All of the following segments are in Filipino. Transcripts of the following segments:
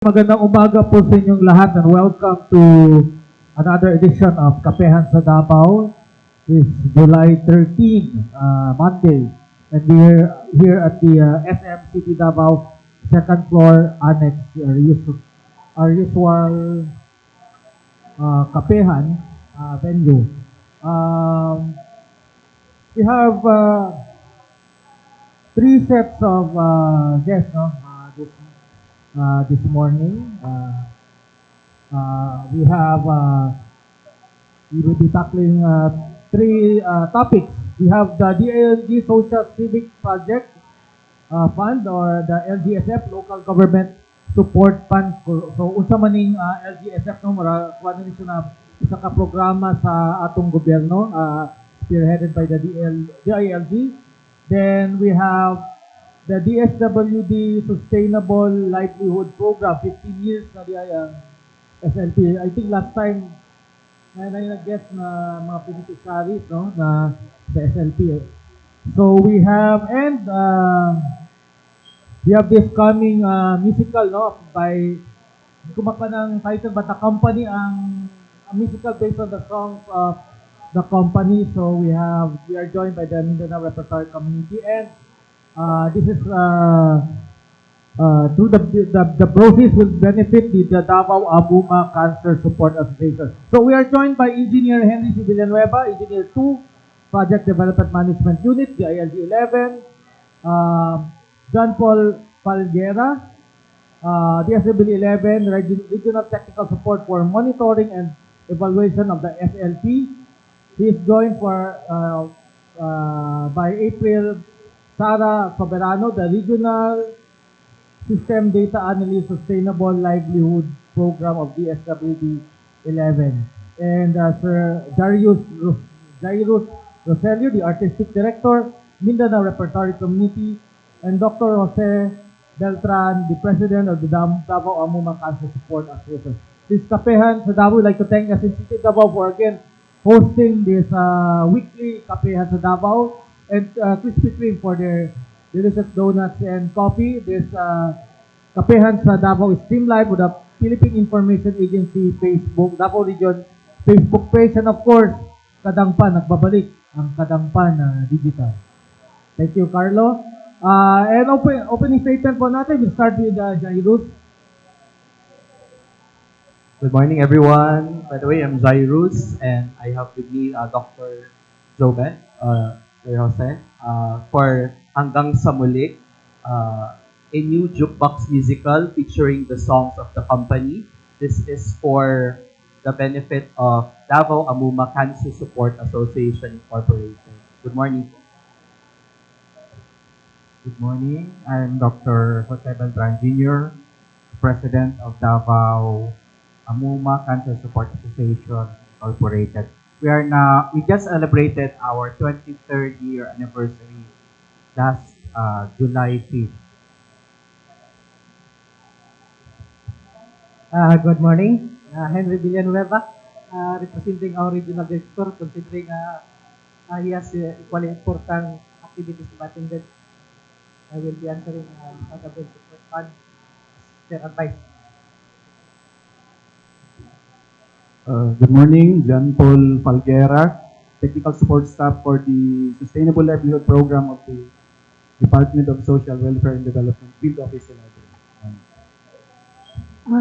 Magandang umaga po sa inyong lahat and welcome to another edition of Kapehan sa Davao. It's July 13, Monday, and we're here at the SM City Davao second floor annex, our usual Kapehan venue. We have three sets of guests, no? This morning. We will be tackling three topics. We have the DILG Social Civic Project Fund, or the LGSF, Local Government Support Fund. So, unsa maning LGSF, no? Kuha na siya na isa ka programa sa atong gobyerno, spearheaded by the DILG. Then we have the DSWD Sustainable Livelihood Program, 15 years na diya yung SLP. I think last time na nag-guest na mga beneficiaries, no, na sa SLP. So we have, and we have this coming musical, no, by, hindi ko ng title, but the company, a musical based on the songs of the company. So we are joined by the Mindanao Repertory Community, and this is through the proceeds will benefit the Davao Amuma Cancer Support Association. So we are joined by Engineer Henry C. Villanueva, Engineer 2, Project Development Management Unit, the ILG 11, John Paul Falguera, DSWD 11, Regional Technical Support for Monitoring and Evaluation of the SLP. He is joined by April Sara Soberano, the Regional System Data Analyst Sustainable Livelihood Program of DSWD 11. And Sir Jairus Roselio, the Artistic Director, Mindanao Repertory Community, and Dr. Jose Beltran, the President of the Davao Amuma Cancer Support Association. This Kapehan sa Davao, I'd like to thank SMCT Davao for again hosting this weekly Kapehan sa Davao, and Krispy Kreme for their delicious donuts and coffee. This Kapehan sa Davao is streamed live with the Philippine Information Agency Facebook, Davao Region Facebook page, and of course, Kadangpan, nagbabalik ang Kadangpan digital. Thank you, Carlo. And opening statement po natin, we'll start with Jairus. Good morning, everyone. By the way, I'm Jairus, and I have with me Dr. Joven, Sir Jose, for Hanggang sa Muli, a new jukebox musical featuring the songs of the company. This is for the benefit of Davao Amuma Cancer Support Association Incorporated. Good morning. Good morning. I'm Dr. Jose Beltran Jr., President of Davao Amuma Cancer Support Association Incorporated. We just celebrated our 23rd year anniversary last July 5th. Good morning. Henry Villanueva, representing our regional director, considering he has equally important activities to attend. I will be answering the question, their advice. Good morning, John Paul Falguera, Technical Support Staff for the Sustainable Livelihood Program of the Department of Social Welfare and Development, Field Office 11.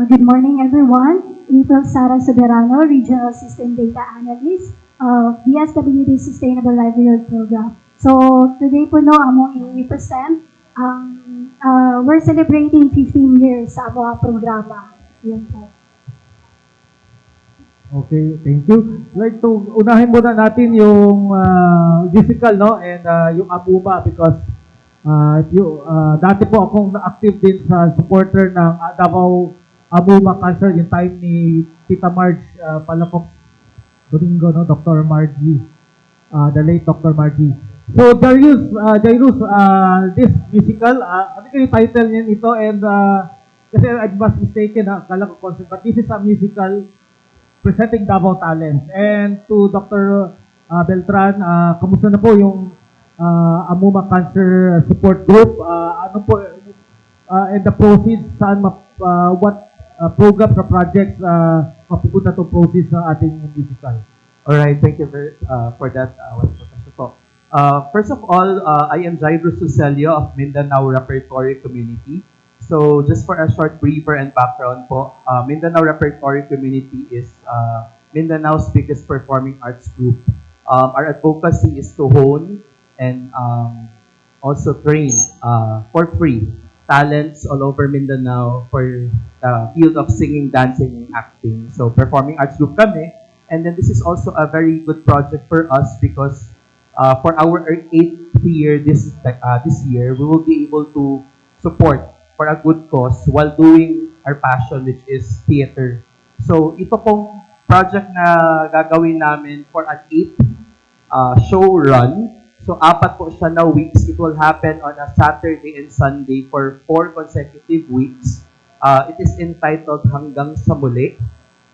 Good morning, everyone. April Sara Soberano, Regional System Data Analyst of DSWD Sustainable Livelihood Program. So today po no, among i-present we're celebrating 15 years sa mga programa. Yun po. Okay, thank you. Like to unahin muna natin yung musical, no, and yung Amuma, because dati po akong active din sa supporter ng Davao Amuma Cancer yung time ni Tita Marge Palacok Domingo, no, Dr. Margie, the late Dr. Margie. So Jairus, this musical, ano yung title niyan ito, and kasi I was mistaken, akala ko concept, but this is a musical presenting Davao talents. And to Dr. Beltran, kamusta na po yung Amuma Cancer Support Group? Ano po, and the proceeds, saan what programs or projects mapupunta to process ng ating musical. Alright, thank you for that wonderful question po. First of all, I am Jairo Sucelio of Mindanao Repertory Community. So just for a short briefer and background po, Mindanao Repertory Community is Mindanao's biggest performing arts group. Our advocacy is to hone and also train for free talents all over Mindanao for the field of singing, dancing, and acting. So performing arts group kami. And then this is also a very good project for us because for our 8th year this year, we will be able to support for a good cause while doing our passion, which is theater. So ito pong project na gagawin namin for an 8th show run. So 4 po siya na weeks. It will happen on a Saturday and Sunday for 4 consecutive weeks. It is entitled Hanggang sa Muli.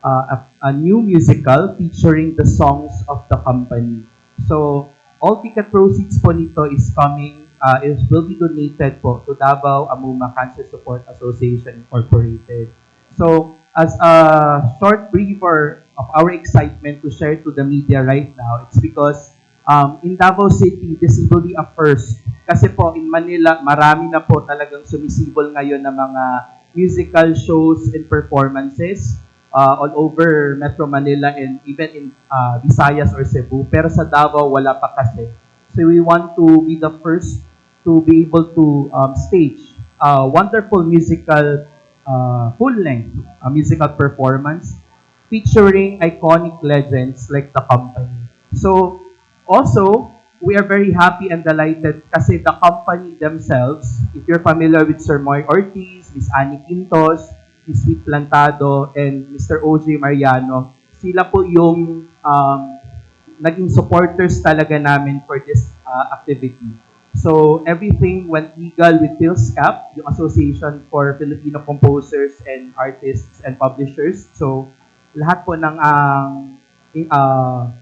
A new musical featuring the songs of the company. So, all ticket proceeds po nito is will be donated po to Davao Amuma Cancer Support Association Incorporated. So, as a short briefer of our excitement to share to the media right now, it's because in Davao City, this will be a first. Kasi po, in Manila, marami na po talagang sumisibol ngayon ng mga musical shows and performances all over Metro Manila and even in Visayas or Cebu. Pero sa Davao, wala pa kasi. So we want to be the first to be able to stage a wonderful musical, full-length musical performance featuring iconic legends like the company. So also, we are very happy and delighted kasi the company themselves, if you're familiar with Sir Moy Ortiz, Miss Annie Quintos, Miss Sweet Plantado, and Mr. OJ Mariano, sila po yung naging supporters talaga namin for this activity. So, everything went legal with PhilSCAP, yung Association for Filipino Composers and Artists and Publishers. So, lahat po ng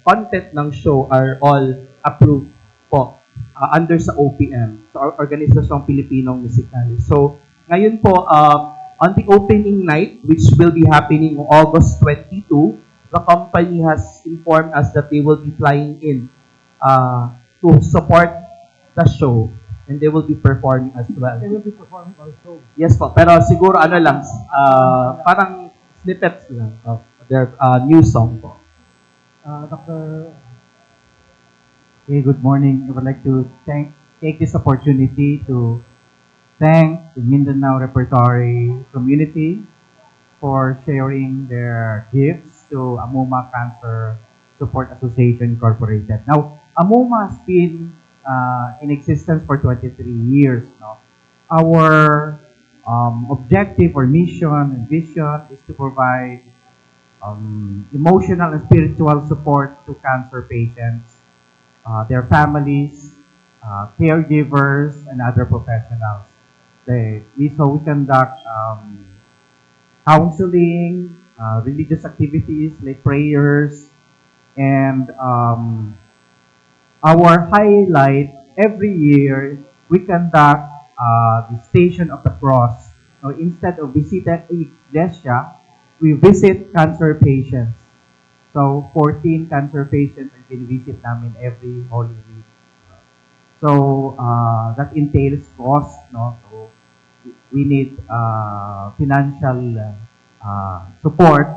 content ng show are all approved po under sa OPM, so Organisasyong Pilipinong Musikal. So, ngayon po, on the opening night, which will be happening on August 22, the company has informed us that they will be flying in to support the show and they will be performing as well. They will be performing also. Yes po, pero siguro ano lang, parang snippets lang of their new song po. Dr. Okay, good morning. I would like to take this opportunity to thank the Mindanao Repertory community for sharing their gifts to Amuma Cancer Support Association Incorporated. Now, Amuma has been in existence for 23 years. No? Our objective or mission and vision is to provide emotional and spiritual support to cancer patients, their families, caregivers, and other professionals. We conduct counseling, religious activities like prayers, and our highlight every year we conduct the Station of the Cross. So instead of visiting iglesia, we visit cancer patients. So 14 cancer patients are visit namin every Holy Week. So that entails cost, no? So we need financial support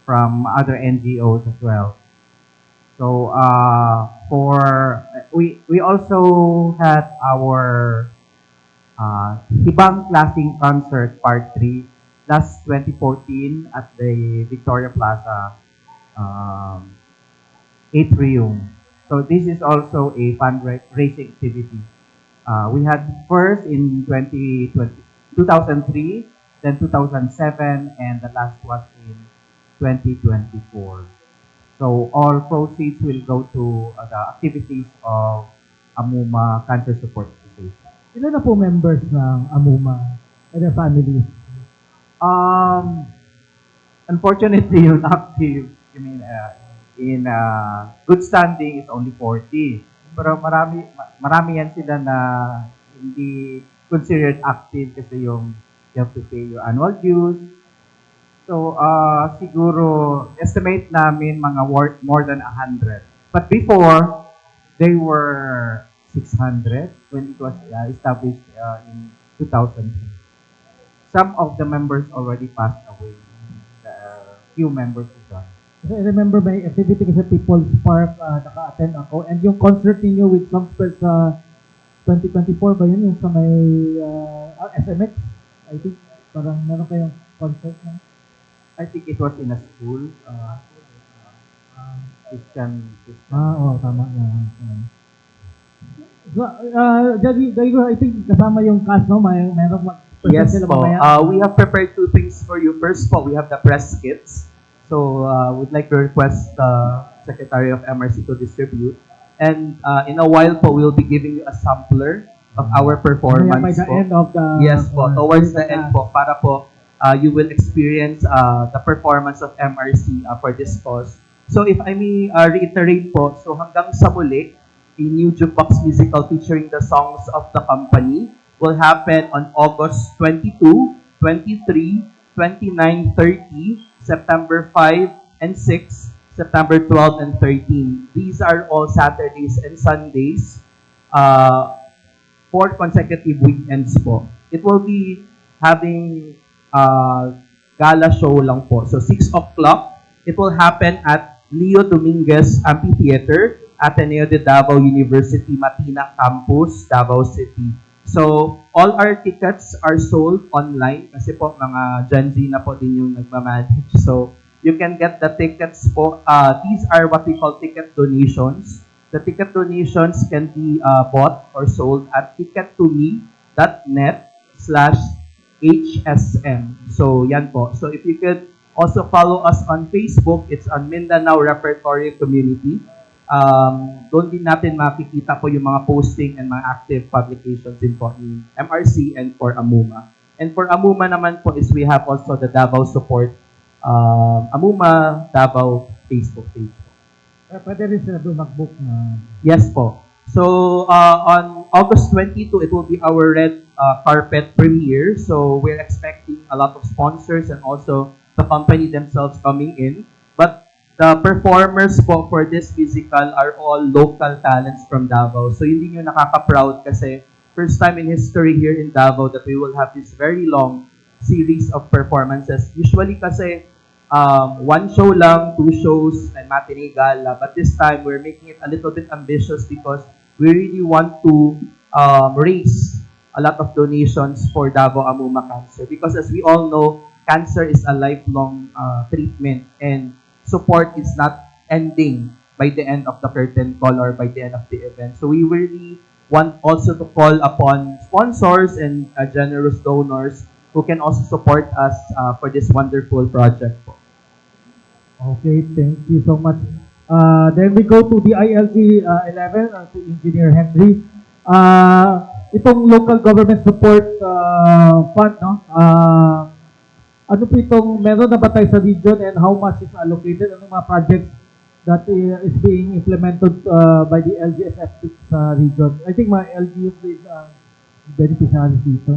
from other NGOs as well. So we also had our Hibang Klasing Concert Part 3 last 2014 at the Victoria Plaza atrium. So this is also a fundraising activity. We had first in 2003, then 2007, and the last was in 2024. So all proceeds will go to the activities of Amuma Cancer Support Association. Ilan na po members ng Amuma and their families? Unfortunately, yung active, in good standing is only 40. Pero marami yan sila na hindi considered active kasi you have to pay your annual dues, So, siguro, estimate namin mga more than 100. But before, they were 600 when it was established in 2003. Some of the members already passed away. Few members who joined. Kasi I remember may activity kasi People's Park, naka-attend ako. And yung concert ninyo with Songspell sa 2024 ba yun? Yung sa may SMX? I think parang meron kayong concert na. I think it was in a school. Christian. Oo, tama. So, Jairo, I think kasama yung cast, no? Merong mag-present Yes sila po. mamaya. We have prepared two things for you. First po, we have the press kits. So, we'd like to request the Secretary of MRC to distribute. And in a while po, we'll be giving you a sampler of our performance By the po. end of the... Yes po, towards the end po, para po you will experience the performance of MRC for this cause. So if I may reiterate po, so hanggang sa muli, a new jukebox musical featuring the songs of the company will happen on August 22, 23, 29, 30, September 5 and 6, September 12 and 13. These are all Saturdays and Sundays, 4 consecutive weekends po. It will be having gala show lang po. So 6 o'clock, it will happen at Leo Dominguez Amphitheater, Ateneo de Davao University, Matina Campus, Davao City. So, all our tickets are sold online kasi po mga Gen Z na po din yung nagmamanage. So, you can get the tickets po. These are what we call ticket donations. The ticket donations can be bought or sold at tickettome.net/HSM. So, yan po. So, if you could also follow us on Facebook, it's on Mindanao Repertory Community. Doon din natin makikita po yung mga posting and mga active publications din po in MRC and for AMUMA. And for AMUMA naman po is we have also the Davao Support AMUMA Davao Facebook page. Pwede rin sila doon mag-book na... Yes po. So, on August 22, it will be our red carpet premiere. So, we're expecting a lot of sponsors and also the company themselves coming in. But the performers po for this musical are all local talents from Davao. So, hindi nyo nakaka-proud kasi first time in history here in Davao that we will have this very long series of performances. Usually kasi, one show lang, 2 shows, and matinee gala. But this time, we're making it a little bit ambitious because we really want to raise a lot of donations for Davao Amuma Cancer. Because as we all know, cancer is a lifelong treatment and support is not ending by the end of the curtain call or by the end of the event. So we really want also to call upon sponsors and generous donors who can also support us for this wonderful project po. Okay, thank you so much. Then we go to the ILG 11, to Engineer Henry. Itong local government support fund, no? Ano po itong, meron na ba tayo sa region and how much is allocated? Anong mga projects that is being implemented by the LGSF sa region? I think mga LGU is beneficiaries dito.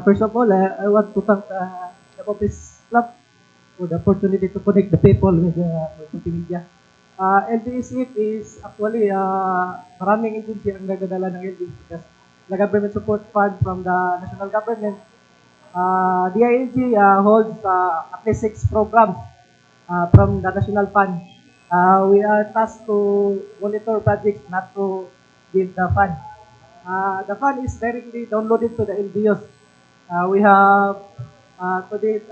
First of all, I want to thank the Office Club for the opportunity to connect the people with multimedia. LGSF is actually maraming agency ang nagadala ng LGSF because the government support fund from the national government. The ILG holds at least 6 programs from the national fund. We are tasked to monitor projects, not to give the fund. The fund is directly downloaded to the LGUs. We have to date,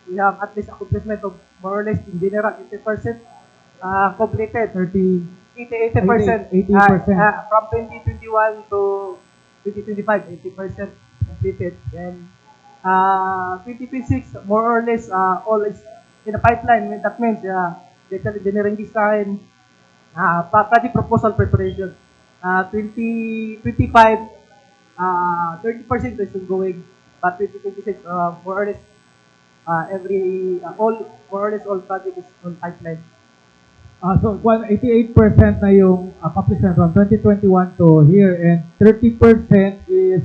we have at least accomplishment of more or less in general 80% completed. 80%. 80%. From 2021 to 2025, 80% completed. Then 2026, more or less, all is in the pipeline. That means detail engineering design, project proposal preparation. 2025, 30% is ongoing, but 2026, more or less, more or less all project is on pipeline. So 88% na yung accomplishment from 2021 to here and 30% is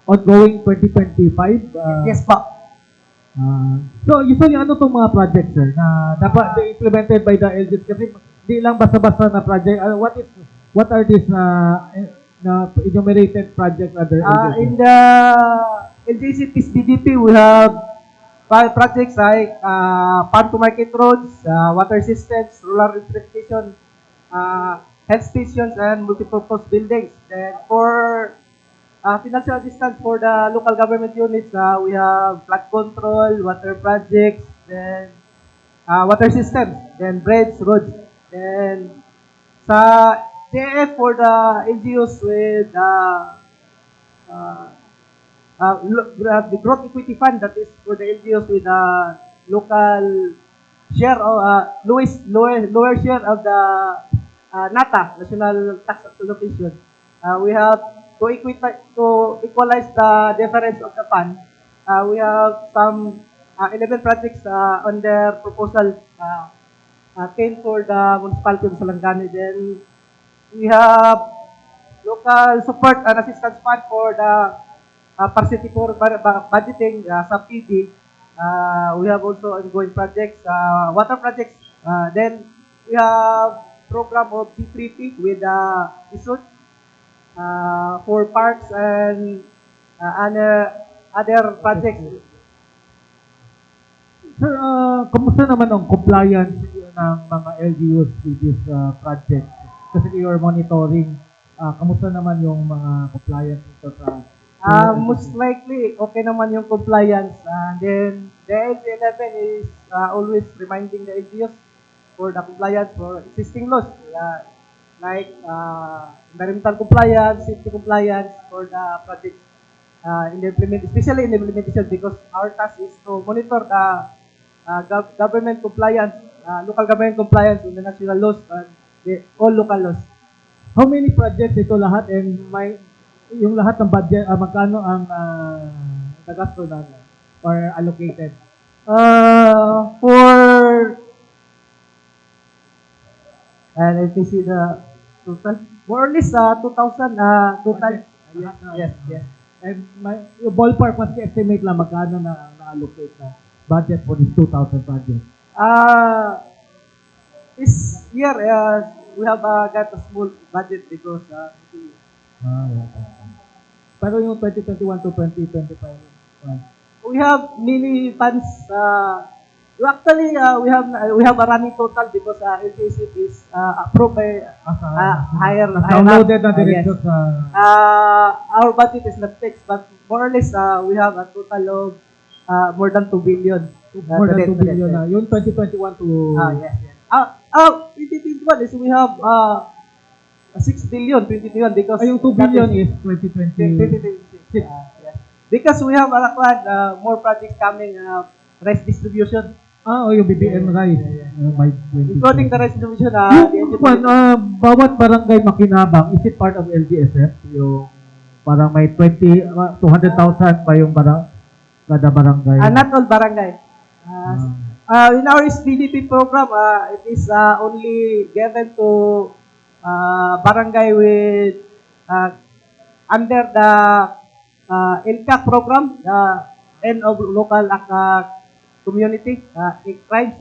ongoing 2025. Yes, pa. So usually ano tong mga projects sir na dapat implemented by the LGUs kasi di lang basta-basta na project. What are these na enumerated projects under LGUs? In the LGC PSBDP, we have 5 projects like farm to market roads, water systems, rural electrification, health stations, and multipurpose buildings. Then for financial assistance for the local government units, we have flood control, water projects, then water systems, then bridges, roads. Then sa JF for the NGOs with the growth equity fund, that is for the NGOs with local share or lower share of the NATA, National Tax Allocation. We have to equalize the difference of the fund. We have some 11 projects on their proposal, 10 for the municipality of Salangani. Then we have local support and assistance fund for the Parcity for budgeting sa PD. We have also ongoing projects, water projects. Then we have program of D3P with ISUD for parks and other projects. Sir, kamusta naman ang compliance ng mga LGUs with this project? Kasi you're monitoring, kamusta naman yung mga compliance nito sa Most likely, okay naman yung compliance. And then, the LG11 is always reminding the LGUs for the compliance for existing laws. Like environmental compliance, safety compliance for the project especially in the implementation, because our task is to monitor the government compliance, local government compliance in the national laws and all local laws. How many projects ito lahat and yung lahat ng budget, magkano ang nagasto na or allocated? Let me see the total. More or less 2,000 total. Yes. And yung ballpark, mas estimate lang magkano na-allocate na budget for this 2,000 projects? This year, we have got a small budget because pero yung 2021 to 2025, we have many funds. Actually, we have a running total because LGC is approved by higher downloaded na diretso yes. sa Our budget is not fixed, but more or less we have a total of more than 2 billion. more than 2 billion na. Yung 2021 to... Yes. 2021 is we have 6 billion, 2021 because... yung 2 billion is 2020. 2026. Yes. Because we have more projects coming, rice distribution. Yung BBM rice. By 2020. Including the rice distribution. Bawat barangay makinabang, is it part of LGSF? Yung parang may 200,000 pa yung kada barangay. Not all barangay. In our SPDP program, it is only given to barangay with under the ILCAC program, End of Local Community Crime,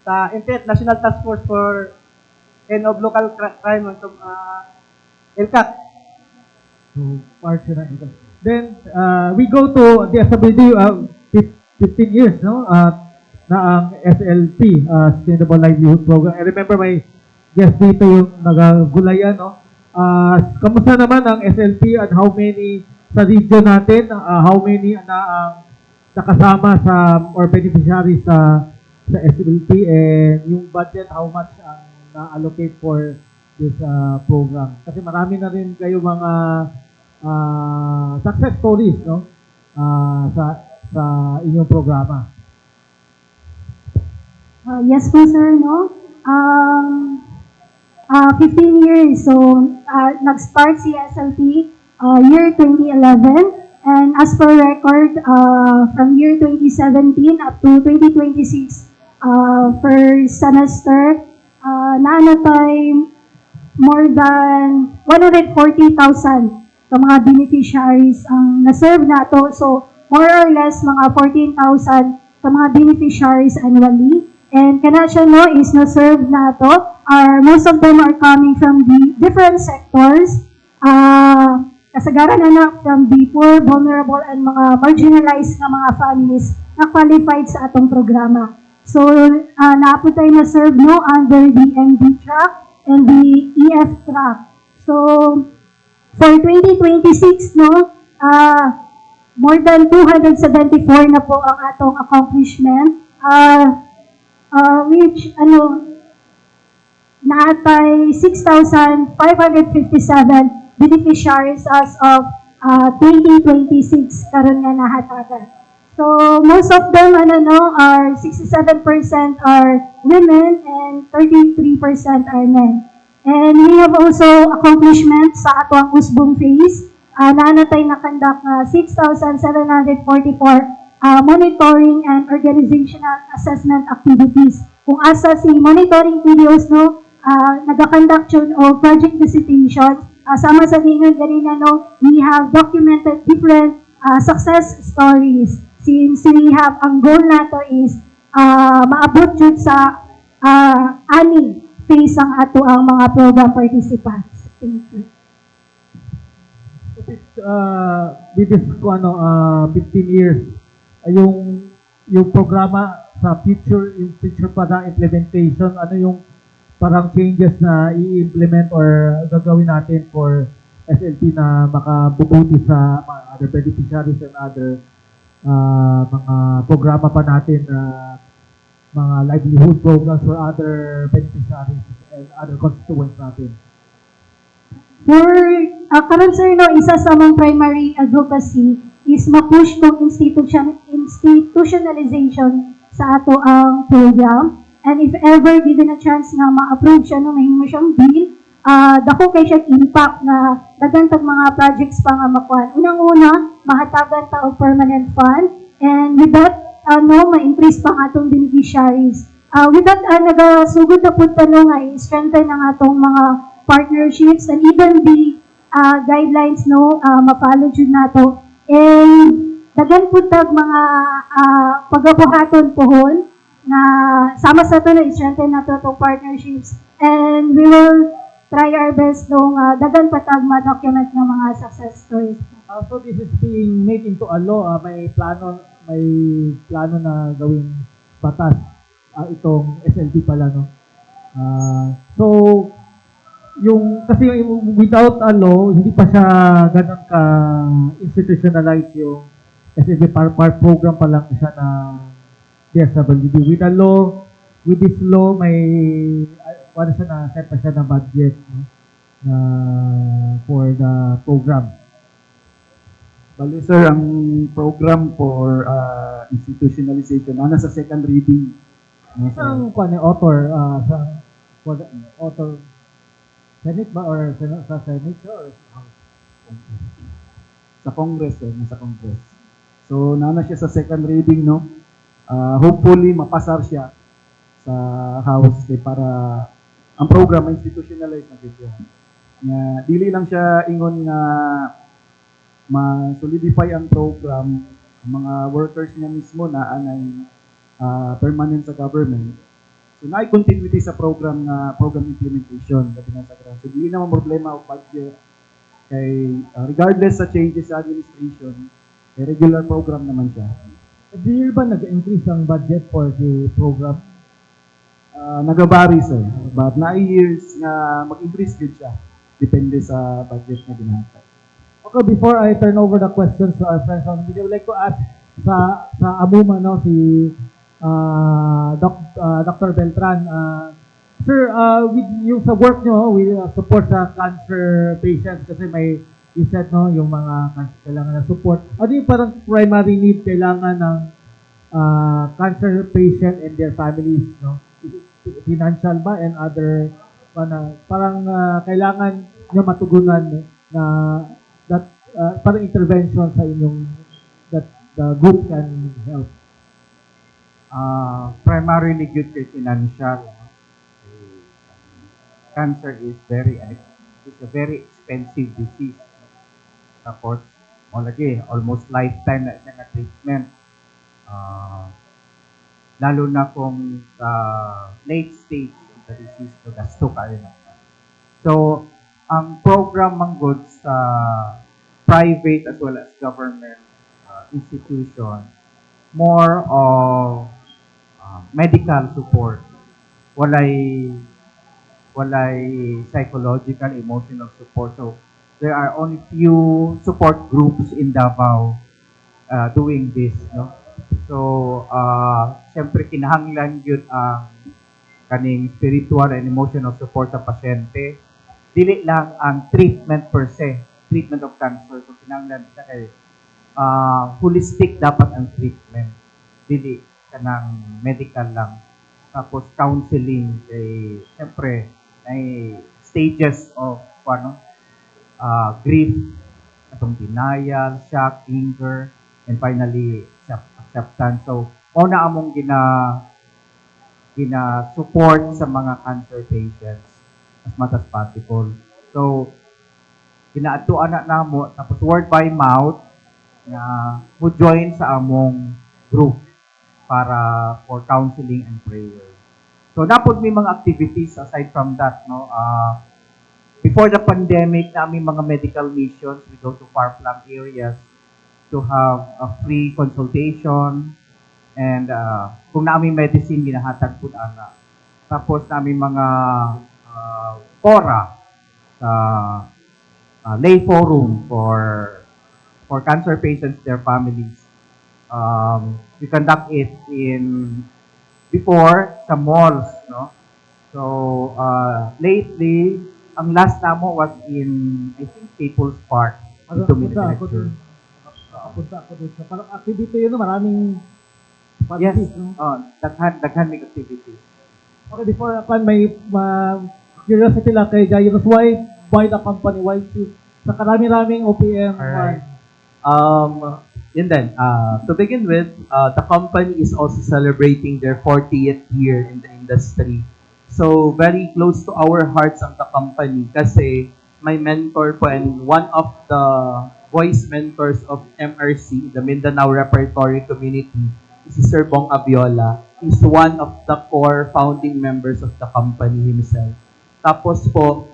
sa National Task Force for End of Local Crime, ILCAC. So, part sila ito. Then, we go to the SWD 15 years, no? Na ang SLP, Sustainable Livelihood Program. I remember my guest dito yung nagagulayan, no? Kamusta naman ang SLP and how many sa region natin, how many na ang nakasama sa or beneficiaries sa SLP, and yung budget, how much ang na-allocate for this program? Kasi marami na rin kayo mga success stories, no? Sa inyong programa. Yes po, sir, no? 15 years. So, nag-start si SLP year 2011. And as per record, from year 2017 up to 2026, first semester, naanatay more than 140,000 sa mga beneficiaries ang na-serve nato. So, more or less, mga 14,000 sa mga beneficiaries annually. And kana siya no is na-serve na to. Most of them are coming from the different sectors. Kasagaran na from the poor, vulnerable, and mga marginalized na mga families na qualified sa atong programa. So, naapod tayo na-serve no under the MD track and the EF track. So, for 2026, no, more than 274 na po ang atong accomplishment, which, naatay 6,557 beneficiaries as of 2026 karon nga nahatagan. So, most of them, are 67% are women and 33% are men. And we have also accomplishments sa ato ang usbong phase. Nanatay na conduct 6,744 monitoring and organizational assessment activities. Kung asa si monitoring videos, no, nag-conduct yun o project visitations. Sama sa ninyo ganina, no, we have documented different success stories. Since we have, ang goal nato is maabot yun sa ani phase ang ato ang mga program participants. Thank you. With this 15 years, yung programa sa future, yung future pa na implementation, ano yung parang changes na i-implement or gagawin natin for SLP na makabubuti sa mga other beneficiaries and other mga programa pa natin mga livelihood programs for other beneficiaries and other constituents natin. For karon sir, no, isa sa mga primary advocacy is ma-push tong institutionalization sa ato ang program. And if ever given a chance nga ma-approve siya, no, mahimo siyang bill, dako kay siya impact na dagantag mga projects pa nga makuha. Unang-una, mahatagan ta og permanent fund, and with that, ma-increase pa ang atong beneficiaries. With that, nagasugod na punta no nga i-strengthen ang atong mga partnerships and even the guidelines, no, ma-follow jud nato. And dagan puntag mga pagabuhaton pohon na sama sa ito na i-strengthen nato itong partnerships, and we will try our best nung dagan patag ma-document ng mga success stories. So this is being made into a law. May plano na gawing batas itong SLP pala, no. So kasi yung without a law, hindi pa siya ganun ka institutionalized yung SLP part program pa lang siya na DSWD. With a law, with this law, may para siya na set pa siya na budget, no, na for the program. Bali sir, ang program for institutionalization nasa second reading. Isang author for the author Senate ba or sa Senate or Sa Congress, nasa Congress. So nana siya sa second reading, no. Hopefully mapasar siya sa House para ang program institutionalize na gid siya. Dili lang siya ingon nga ma-solidify ang program, ang mga workers niya mismo na anay permanent sa government. So naay continuity sa program implementation labi na sa grant. So dili naman problema og budget kay regardless sa changes sa administration, regular program naman siya. Every year ba nag-increase ang budget for the program? Nagabari sir, but na years nga mag-increase gid siya depende sa budget na ginhatag. Okay, before I turn over the questions to our friends on video, I would like to ask sa Amuma, no, si Dr. Beltran. Sir, with yung sa work nyo, we support sa cancer patients kasi may you said, no, yung mga kailangan ng support. Ano yung parang primary need kailangan ng cancer patient and their families, no? Financial ba and other parang kailangan nyo matugunan na that parang intervention sa inyong that the group can help. Primarily due to financial. Cancer is it's a very expensive disease. Tapos, almost lifetime na siya na treatment. lalo na kung sa late stage of the disease to gasto ka rin. So, ang program man good sa private as well as government institution, more of medical support. Walay psychological, emotional support. So, there are only few support groups in Davao doing this, no? So, siyempre kinahanglan yun ang kaning spiritual and emotional support sa pasyente. Dili lang ang treatment per se, treatment of cancer. So, kinahanglan siya kay holistic dapat ang treatment. Dili kanang medical lang. Tapos counseling kay siyempre ay stages of grief, atong denial, shock, anger, and finally acceptance. So, na among gina-support sa mga cancer patients as much as possible. So, ginaadtuan na namo, tapos word by mouth, na mo join sa among group para for counseling and prayer. So, napod may mga activities aside from that, no? Before the pandemic, namin mga medical missions, we go to far-flung areas to have a free consultation and kung namin medicine, ginahatag po ana. Tapos namin mga fora sa lay forum for cancer patients, their families. We conduct it before sa malls, no? So, lately, ang last namo was in, I think, People's Park. Ito Punta ako dun. Sa parang activity yun, maraming Yes, activities, no? daghan may activity. Okay, before may curiosity lang kay Jairus, why the company, why choose? Sa karami-raming OPM. Alright. Yun din. To begin with, the company is also celebrating their 40th year in the industry. So, very close to our hearts ang the company kasi my mentor po and one of the voice mentors of MRC, the Mindanao Repertory Community, is si Sir Bong Abiola. He's one of the core founding members of the company himself. Tapos po,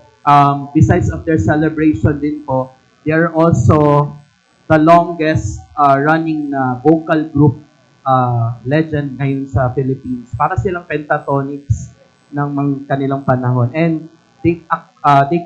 besides of their celebration din po, they are also the longest running na vocal group legend ngayon sa Philippines. Para silang pentatonics ng kanilang panahon. And they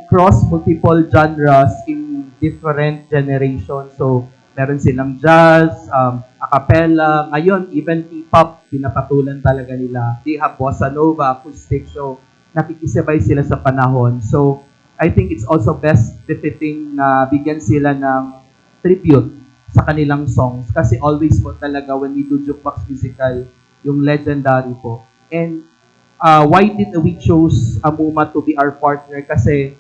cross multiple genres in different generations. So, meron silang jazz, a cappella, ngayon, even P-pop, pinapatulan talaga nila. They have bossa nova, acoustic, so nakikisabay sila sa panahon. So, I think it's also best befitting na bigyan sila ng tribute sa kanilang songs. Kasi always po talaga when we do jukebox musical, yung legendary po. And why did we choose Amuma to be our partner? Kasi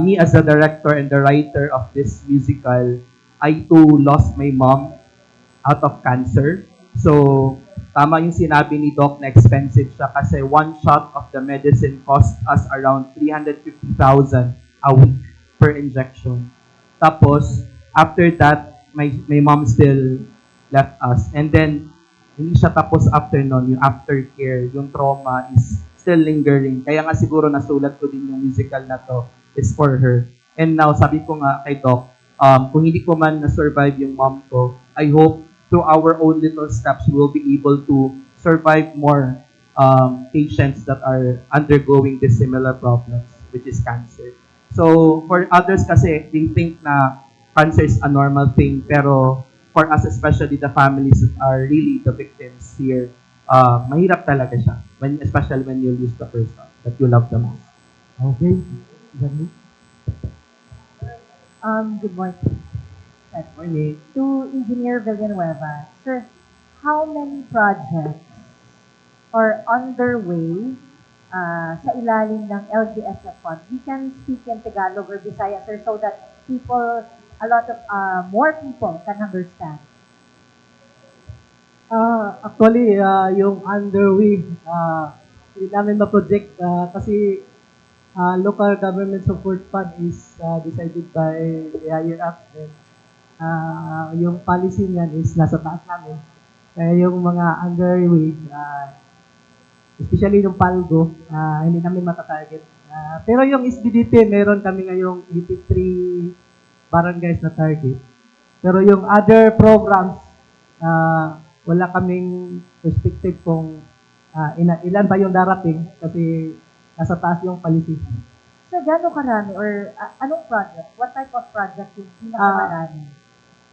me as the director and the writer of this musical, I too lost my mom out of cancer. So, tama yung sinabi ni Doc na expensive siya kasi one shot of the medicine cost us around 350,000 a week per injection. Tapos, after that, my mom still left us. And then, hindi siya tapos after nun, yung aftercare, yung trauma is still lingering. Kaya nga siguro nasulat ko din yung musical na to is for her. And now, sabi ko nga kay Doc, kung hindi ko man na-survive yung mom ko, I hope through our own little steps, we'll be able to survive more patients that are undergoing this similar problems, which is cancer. So, for others kasi, they think na cancer is a normal thing, pero for us, especially the families that are really the victims here, mahirap talaga siya, especially when you lose the person that you love the most. Okay. Good morning. Good morning. To Engineer Villanueva, sir, how many projects are underway sa ilalim ng LGSF fund? We can speak in Tagalog or Bisaya, sir, so that more people can understand. Actually, yung underway, hindi namin ma-project kasi local government support fund is decided by the higher up. Then, yung policy niyan is nasa taas namin. Kaya yung mga underway, especially yung Palgo, hindi namin matatarget. Pero yung SDDP, meron kami ngayong 83 barangays na target. Pero yung other programs, wala kaming perspective kung ilan ba yung darating kasi nasa taas yung policy. So, gano'ng karami or anong project? What type of project yung pinakamarami?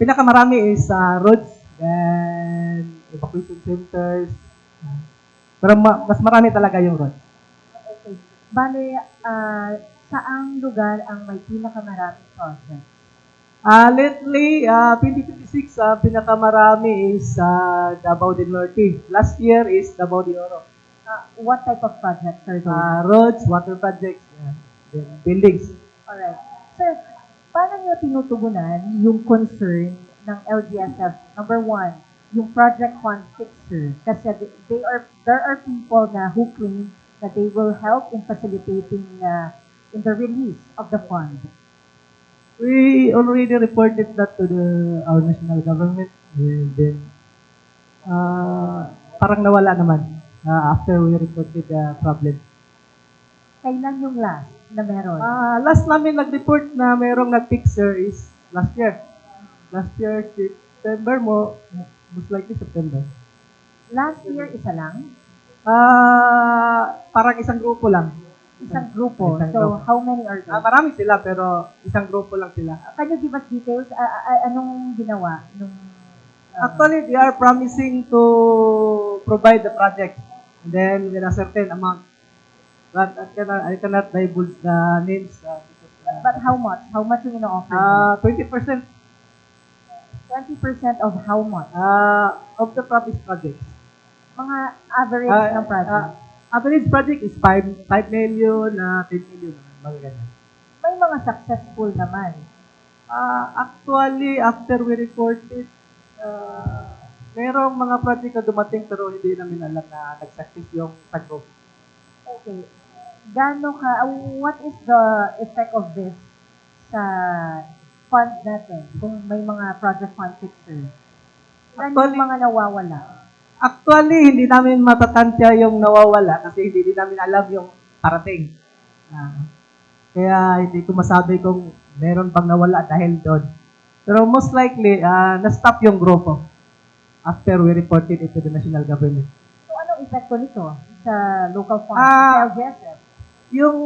Pinakamarami is roads and evacuation centers. Pero mas marami talaga yung roads. Okay. Bale, saang lugar ang may pinakamaraming project? Lately, 2026, pinakamarami is Davao del Norte. Last year is Davao de Oro. What type of project, sir? Roads, water projects, then buildings. Alright. Sir, paano nyo tinutugunan yung concern ng LGSF? Number one, yung project fund fixer. Kasi there are people na who claim that they will help in facilitating in the release of the fund. We already reported that to our national government. And then, parang nawala naman after we reported the problem. Kailan yung last na meron? Last namin nag-report na merong nag-fixer is last year. Last year, September most likely September. Last year, isa lang? Parang isang grupo lang. Isang grupo. Isang So, grupo. how many are there? Marami sila pero isang grupo lang sila. Can you give us details? Anong ginawa? Actually, they are promising to provide the project. And then, with a certain amount. But I cannot divulge the names. But how much? How much yung ino-offer? 20% 20% of how much? of the promised project. Mga average ng project. Average project is 5 million, 10 million. Mga ganyan. May mga successful naman. Actually, after we reported, merong mga project na dumating pero hindi namin alam na nag-success yung tag-group. Okay. What is the effect of this sa fund natin? Kung may mga project fund fixer. Ano yung mga nawawala? Actually, hindi namin matatansya yung nawawala kasi hindi namin alam yung parating. Kaya hindi ko masabi kung meron bang nawala dahil doon. Pero most likely, na-stop yung grupo after we reported it to the national government. So, anong epekto nito sa local fund, sa LGSF? Yung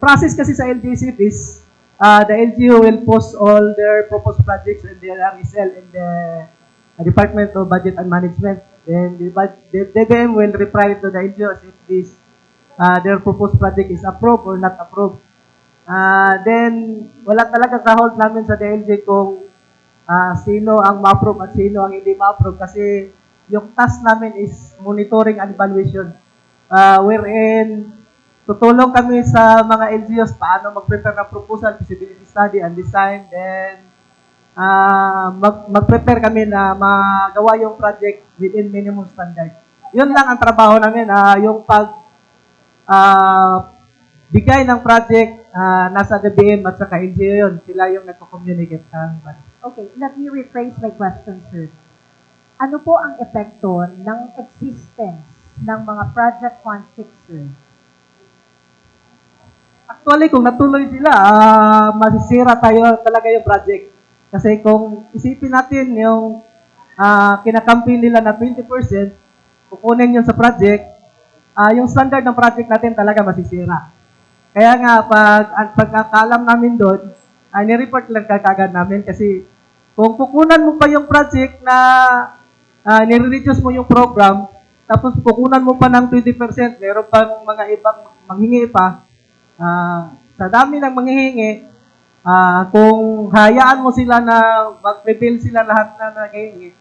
process kasi sa LGSF is, the LGU will post all their proposed projects in the RSL in the Department of Budget and Management. Then the DBM will reply to the LGU if their proposed project is approved or not approved. Then, wala talaga ka-hold namin sa DLG kung sino ang ma-approve at sino ang hindi ma-approve kasi yung task namin is monitoring and evaluation. Wherein, tutulong kami sa mga LGUs paano mag-prepare ng proposal, feasibility study, and design. Then, mag-prepare kami na magawa yung project within minimum standard. Yun lang ang trabaho namin. Yung bigay ng project, nasa DBM at saka LGU yun. Sila yung nagko-communicate. Okay, let me rephrase my question, sir. Ano po ang epekto ng existence ng mga project fund fixer? Actually, kung natuloy sila, masisira tayo talaga yung project. Kasi kung isipin natin yung kinakampi nila na 20%, kukunin yun sa project, yung standard ng project natin talaga masisira. Kaya nga, pagkakalam namin doon, nireport lang kagad namin kasi kung kukunan mo pa yung project na nire-reduce mo yung program, tapos kukunan mo pa ng 20%, meron pang mga ibang manghingi pa, sa dami ng manghihingi, kung hayaan mo sila na mag-reveal sila lahat na nanghihingi,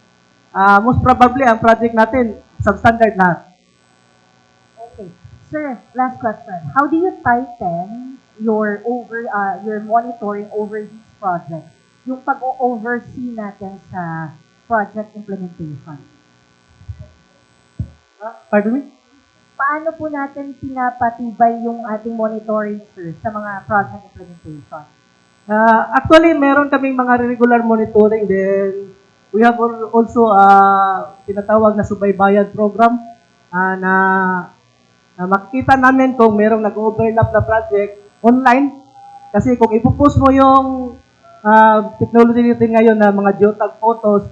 most probably ang project natin substandard lahat. Okay. Sir, last question. How do you tighten your monitoring over these projects? Yung pag-oversee natin sa project implementation. Pardon me? Paano po natin pinapatibay yung ating monitoring, sir, sa mga project implementation? Actually, meron kaming mga regular monitoring. Then, we have also tinatawag na subaybayan program na makikita namin kung merong nag-overlap na project online. Kasi kung ipopost mo yung technology natin ngayon na mga geotag photos,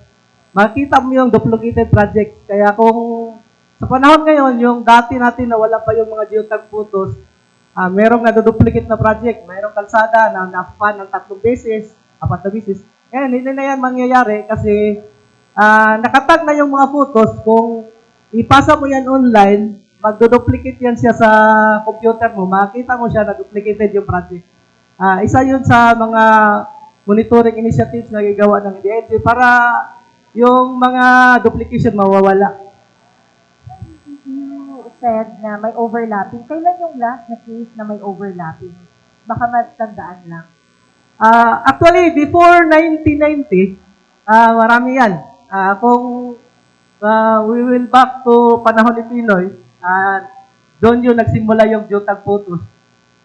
makikita mo yung duplicated project. Kaya kung sa panahon ngayon, yung dati natin na wala pa yung mga geotag photos, merong naduduplicate na project, merong kalsada na na-fan ng 3 beses, 4 na beses. Ngayon, hindi na yan mangyayari kasi nakatag na yung mga photos. Kung ipasa mo yan online, magduduplicate yan siya sa computer mo, makikita mo siya na duplicated yung project. Isa yun sa mga monitoring initiatives na gagawa ng DNG para yung mga duplication mawawala. You said na may overlapping. Kailan yung last na case na may overlapping? Baka matandaan lang. Actually, before 1990, marami yan. Kung we will back to panahon ni Pinoy, doon yun nagsimula yung geotag photos.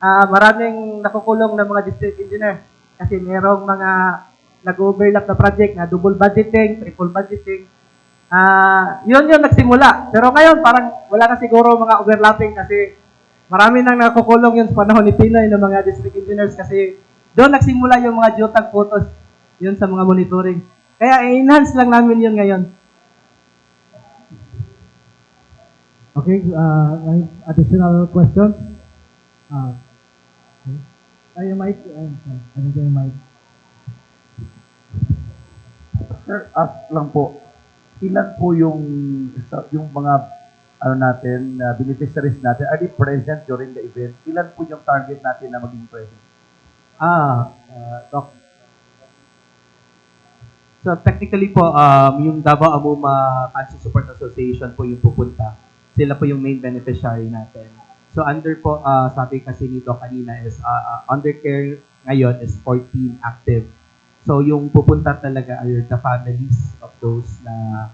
Maraming nakukulong na mga district engineer kasi merong mga nag-overlap na project na double budgeting, triple budgeting. Yun yung nagsimula. Pero ngayon, parang wala na siguro mga overlapping kasi marami nang nakukulong yun sa panahon ni Pinoy ng mga district engineers kasi doon nagsimula yung mga geotag photos yun sa mga monitoring. Kaya i-enhance lang namin yun ngayon. Okay, may additional questions? Okay. Yung mic. Ano yung mic? Sir, ask lang po, ilan po yung mga natin, beneficiaries natin, are they present during the event? Ilan po yung target natin na maging present? Doc. So technically po, yung Davao Amuma Cancer Support Association po yung pupunta. Sila po yung main beneficiary natin. So under po, sabi kasi ni Doc kanina is, under care ngayon is 14 active. So yung pupunta talaga are the families of those na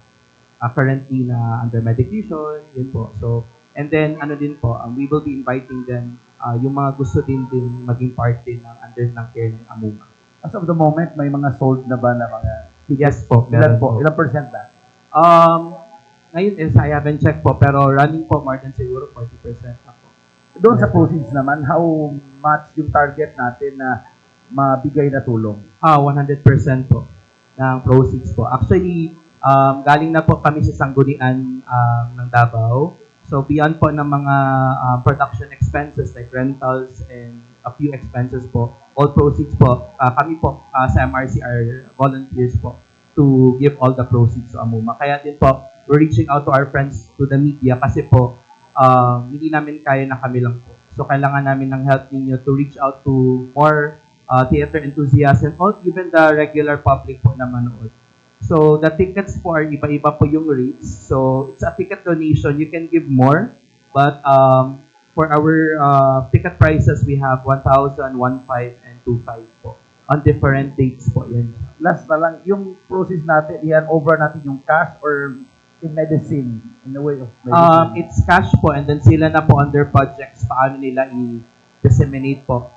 currently na under medication, yun po. So, and then ano din po, we will be inviting them, yung mga gusto din maging part din ng under ng care ng Amuma. As of the moment, may mga sold na ba na mga Yes po. ilan po? Ilang percent na? Ngayon is I haven't checked po, pero running po more than siguro 40% ako. Doon sa proceeds naman, how much yung target natin na mabigay na tulong? 100% po ng proceeds po. Actually, galing na po kami sa sanggunian ng Davao. So beyond po ng mga production expenses like rentals and a few expenses po, all proceeds po, kami po sa MRC are volunteers po to give all the proceeds to Amuma. Kaya din po, we're reaching out to our friends, to the media, kasi po, hindi namin kaya na kami lang po. So kailangan namin ng help ninyo to reach out to more theater enthusiasts and all, even the regular public po na manood. So the tickets po are iba-iba po yung rates. So it's a ticket donation. You can give more, but for our ticket prices, we have 1,000, 1,500, and 2,500 po on different dates po. Yan. Last na lang, yung process natin, i-hand over natin yung cash or in medicine, in the way of medicine? It's cash po, and then sila na po under projects, paano nila i-disseminate po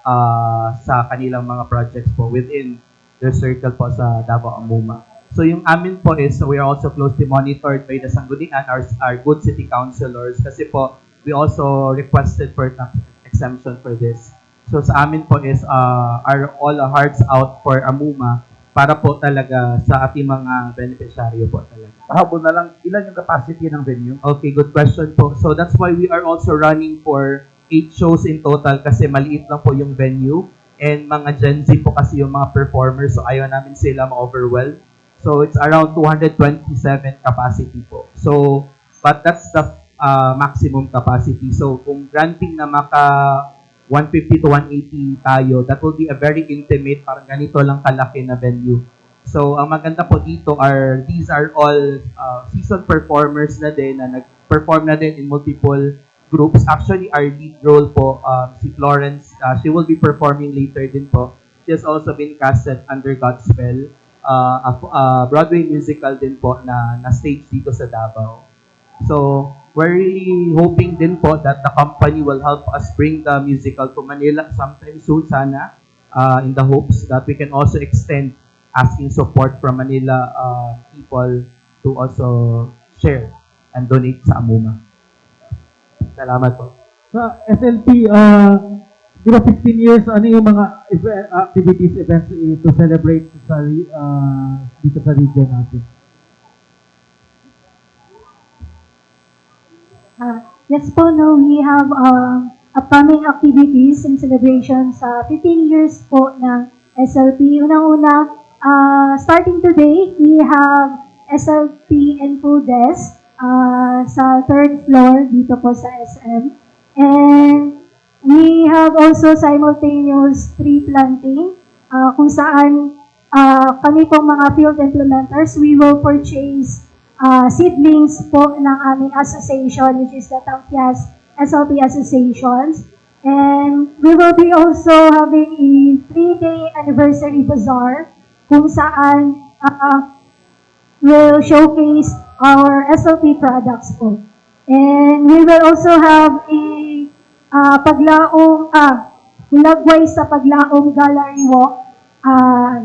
sa kanilang mga projects po within their circle po sa Davao Amuma. So yung amin po is, we are also closely monitored by the Sanggunian, our good city councilors, kasi po, we also requested for tax exemption for this. So sa amin po is, are all hearts out for Amuma, para po talaga sa ating mga beneficiaryo po talaga. Pahabol na lang, ilan yung capacity ng venue? Okay, good question po. So that's why we are also running for 8 shows in total kasi maliit lang po yung venue and mga Gen Z po kasi yung mga performers, so ayaw namin sila ma-overwhelm. So it's around 227 capacity po. So, but that's the maximum capacity. So kung granting na maka 150 to 180 tayo, that will be a very intimate, parang ganito lang kalaki na venue. So, ang maganda po dito are, these are all seasoned performers na din, na nag-perform na din in multiple groups. Actually, our lead role po, si Florence, she will be performing later din po. She has also been casted under Godspell, a Broadway musical din po na stage dito sa Davao. So, we're really hoping din po that the company will help us bring the musical to Manila sometime soon sana, in the hopes that we can also extend asking support from Manila people to also share and donate sa Amuma. Salamat po. Sa SLP, di ba 15 years, ano yung mga activities, events to celebrate sa dito sa region natin? Yes po, no, we have upcoming activities and celebrations sa 15 years po ng SLP. Unang-una, starting today, we have SLP and Food Desk sa third floor dito po sa SM. And we have also simultaneous tree planting kung saan kami pong mga field implementers, we will purchase seedlings po ng aming association, which is the Tampias SLP Associations. And we will be also having a 3-day anniversary bazaar kung saan we'll showcase our SLP products po. And we will also have a Hulagway sa Paglaong Gallery Walk.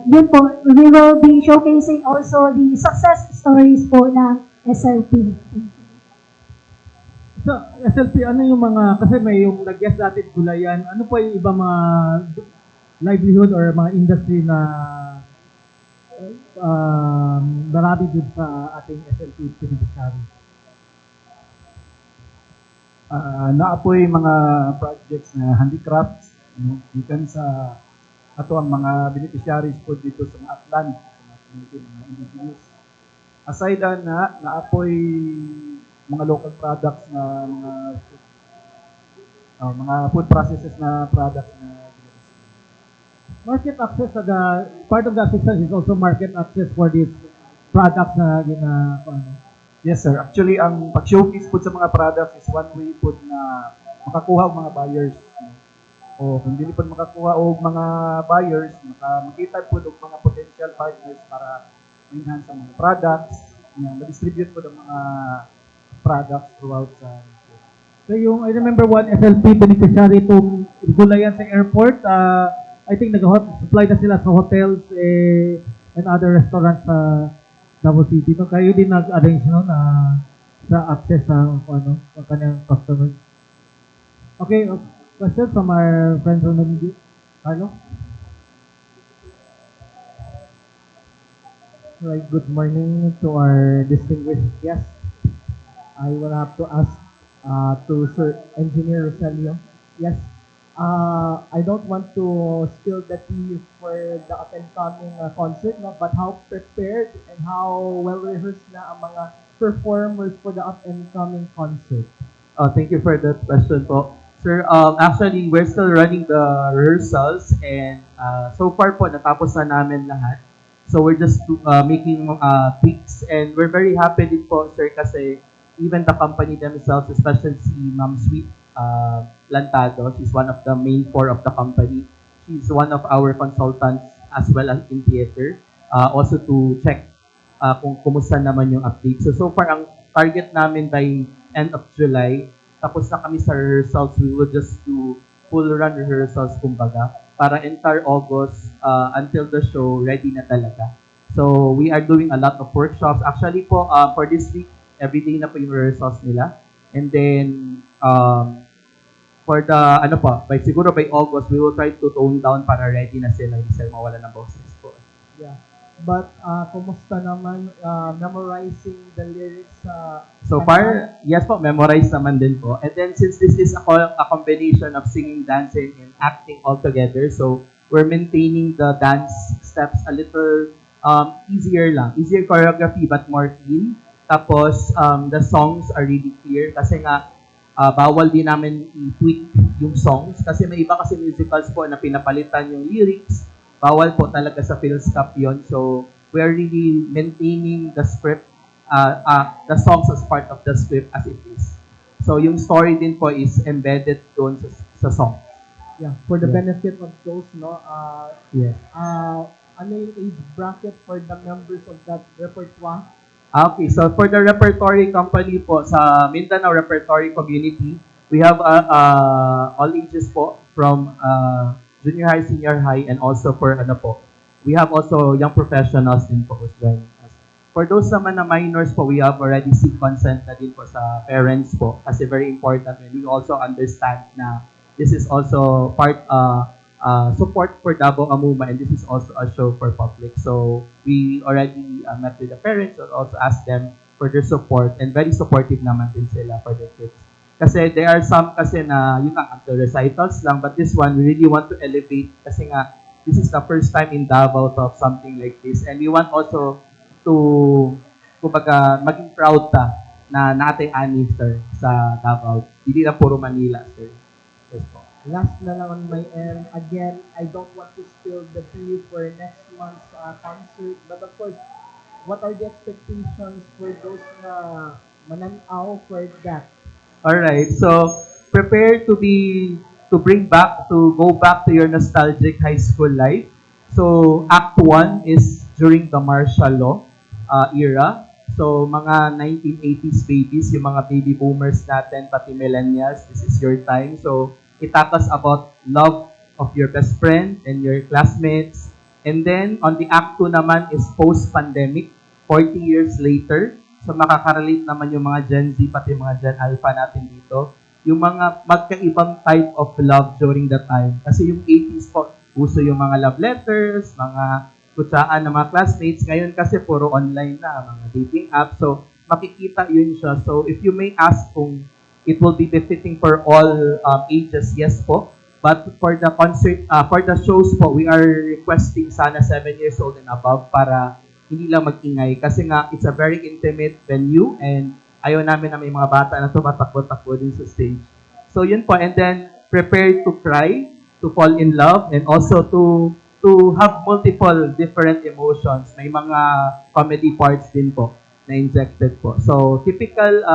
Yun po, we will be showcasing also the success stories po ng SLP. Sa SLP, ano yung mga, kasi may yung nag-guest natin gulayan, ano po yung ibang mga livelihood or mga industry na marami dun sa ating SLP beneficiary? Naapoy mga projects na handicrafts, gikan sa ato ang mga beneficiaries po dito sa mga Atlan, mga indigenous. Aside na naapoy mga local products na mga food processes na products na Market access, part of the assistance is also market access for these products na Yes, sir. Actually, ang pag-showcase po sa mga products is one way po na makakuha ang mga buyers. O kung hindi po makakuha o mga buyers, makita po ng mga potential partners para ma-enhance ang mga products, ma-distribute po ng mga products throughout sa So yung, I remember one SLP beneficiary itong gulayan sa airport, I think nag-supply na sila sa hotels and other restaurants sa Davao City. No? Kayo din nag-arrange no, sa access sa kanyang customers. Okay, question from our friends on the media. Carlo? Right, good morning to our distinguished guests. I will have to ask to Sir Engineer Rosalio. Yes, I don't want to spill the tea for the up-and-coming concert, no? But how prepared and how well-rehearsed na ang mga performers for the up-and-coming concert? Thank you for that question po. Sir, actually, we're still running the rehearsals and so far po, natapos na namin lahat. So we're just making tweaks and we're very happy din po, sir, kasi even the company themselves, especially si Ma'am Sweet Lantado, she's one of the main core of the company. She's one of our consultants as well as in theater, also to check kung kumusta naman yung update. So far, ang target namin by end of July, tapos na kami sa rehearsals, we will just do full run rehearsals, kumbaga, para entire August until the show, ready na talaga. So we are doing a lot of workshops. Actually po, for this week, everyday na po yung rehearsals nila. And then, for the, siguro by August, we will try to tone down para ready na sila, hindi sila mawala ng boses po. Yeah. But kumusta naman memorizing the lyrics? So far, yes po, memorize naman din po. And then since this is a combination of singing, dancing, and acting all together, so we're maintaining the dance steps a little easier lang. Easier choreography but more clean. Tapos, the songs are really clear kasi nga, bawal din namin i-tweak yung songs kasi may iba kasi musicals po na pinapalitan yung lyrics. Bawal po talaga sa PhilSCAP yun. So, we are really maintaining the script, the songs as part of the script as it is. So, yung story din po is embedded doon sa song. Yeah, for the benefit of those, no? Yes. Ano yung age bracket for the members of that repertoire? Okay, so for the repertory company po, sa Mindanao Repertory Community, we have all ages po from junior high, senior high, and also for we have also young professionals din po who's joining us. For those naman na minors po, we have already seek consent na din po sa parents po kasi very important when we also understand na this is also part support for Davao Amuma and this is also a show for public. So we already met with the parents and also asked them for their support and very supportive naman din sila for their kids. Kasi there are some kasi na yun nga until recitals lang but this one we really want to elevate kasi nga this is the first time in Davao to have something like this and we want also to kumbaga maging proud ta na nating ani sir sa Davao. Hindi lang puro Manila sir. Yes po. Last na lang on my end. Again, I don't want to spill the tea for next month's concert. But of course, what are the expectations for those na mananaw for that? Alright, so prepare to go back to your nostalgic high school life. So Act 1 is during the martial law era. So mga 1980s babies, yung mga baby boomers natin, pati millennials, this is your time. So itatas about love of your best friend and your classmates. And then on the Act 2 naman is post-pandemic, 40 years later. So makaka-relate naman yung mga Gen Z pati mga Gen Alpha natin dito. Yung mga magkaibang type of love during that time. Kasi yung 80s po, uso yung mga love letters, mga kutsaan ng mga classmates. Ngayon kasi puro online na, mga dating app. So makikita yun siya. So if you may ask kung it will be befitting for all ages, yes po. But for the concert, for the shows po, we are requesting sana 7 years old and above para hindi lang mag-ingay kasi nga it's a very intimate venue and ayaw namin na may mga bata na tumatakbo-takbo din sa stage. So yun po, and then prepare to cry, to fall in love, and also to have multiple different emotions. May mga comedy parts din po na injected po. So typical,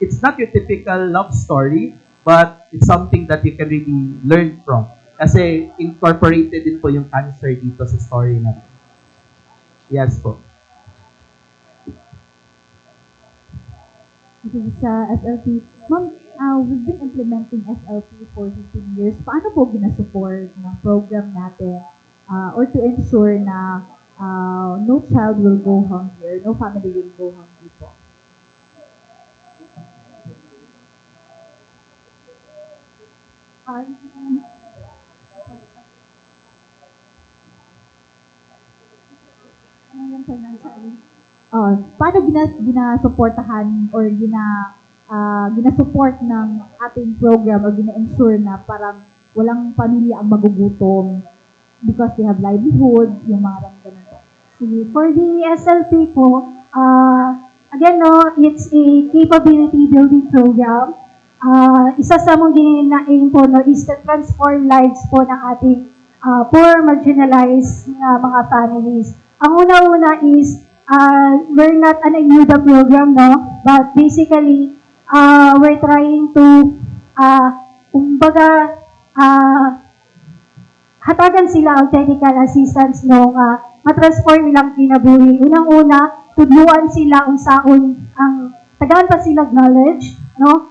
it's not your typical love story, but it's something that you can really learn from. Kasi incorporated din po yung cancer dito sa story natin. Yes po. Okay, sa SLP, Ma'am, we've been implementing SLP for 15 years. Paano po ginasupport ng program natin or to ensure na no child will go hungry or no family will go hungry po? Paano ginasuportahan or ginasupport ng ating program or gina-ensure na parang walang pamilya ang magugutom because they have livelihood, yung mga ganun po. For the SLP po, again, no, it's a capability building program. Isa sa mong gina-aim po no, is to transform lives po ng ating poor, marginalized mga families. Ang una-una is, we're not an ayuda program, no? But basically, we're trying to, kumbaga, hatagan sila ang technical assistance no, matransform nilang kinabuhi. Unang-una, tudluan sila kung saan ang tagaan pa sila knowledge, no?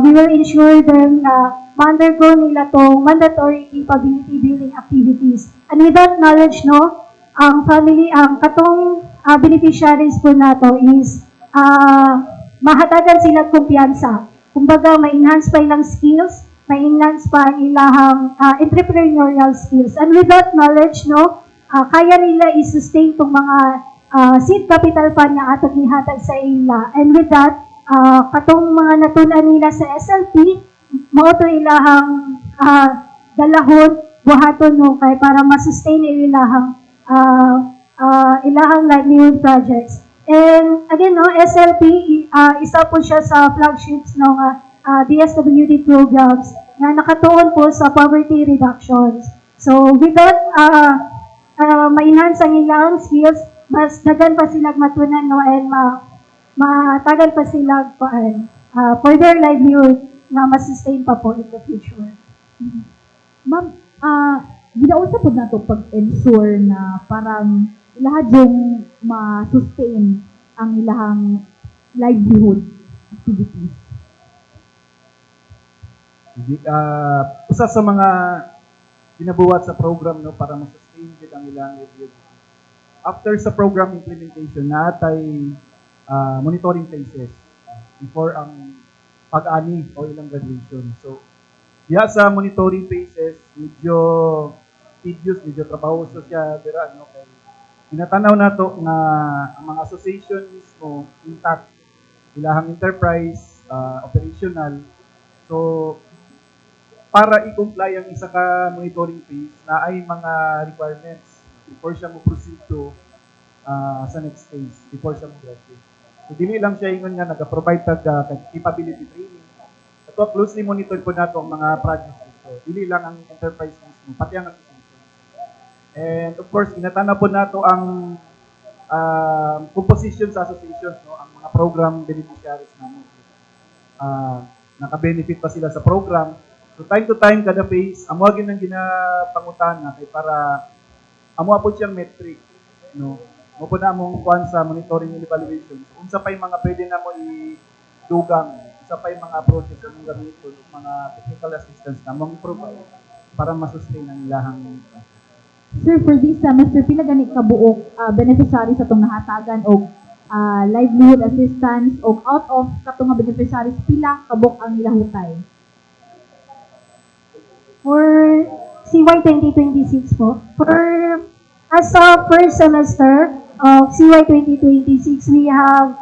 We will ensure them na ma-undergo nila tong mandatory capability building activities. And with that knowledge, no, ang family, ang katong beneficiaries po nato is mahatagan sila kumpiyansa. Kumbaga, ma-enhance pa ilang skills, ma-enhance pa ang ilahang entrepreneurial skills. And with that knowledge, no, kaya nila i-sustain itong mga seed capital fund na atong ihatag sa ila. And with that, katong mga natunan nila sa SLP, mao to ilahang dalahon, buhaton no, kay para ma-sustain ilahang ilahang livelihood projects. And again, no, SLP, isa po siya sa flagships ng DSWD programs na nakatuon po sa poverty reductions. So with that, ma-enhance ang ilang skills, mas dagan pa sila matunan no, and matagal pa sila for their livelihood na ma-sustain pa po in the future. Ma'am, ginausap po na ito pag-ensure na parang lahat yung ma-sustain ang ilahang livelihood activities. Usa sa mga ginabuhat sa program no para ma-sustain gid ang ilang livelihood. After sa program implementation, natay monitoring phases before ang pag-ani o ilang graduation. So, diha sa monitoring phases, medyo tedious, medyo trabahoso siya dira no kay tinatanaw nato nga ang mga association mismo intact ilahang enterprise, operational. So, para i-comply ang isa ka monitoring phase na ay mga requirements before siya mo proceed to sa next phase, before siya mo graduate. So, dili lang siya ingon nga nag-provide tag capability training. Ito, closely monitor po nato ang mga projects dito. Dili lang ang enterprise mismo, pati ang association. And of course, inatana po nato ang composition sa associations, no? Ang mga program beneficiaries namin. Naka-benefit pa sila sa program. So time to time, kada phase, amo gyud ang ginapangutana kay para amo po siyang metric, no? Mo po na mong kuan sa monitoring and evaluation. So, unsa pa yung mga pwede na mo i-dugang, unsa pa yung mga approaches na mong gamiton, mga technical assistance na mong provide para ma-sustain ang ilahang Sir, for this semester, pila gani kabuok beneficiaries atong nahatagan og livelihood assistance og out of katong nga beneficiaries pila kabuk ang ilahutay? For CY 2026 po, as of first semester of CY 2026, we have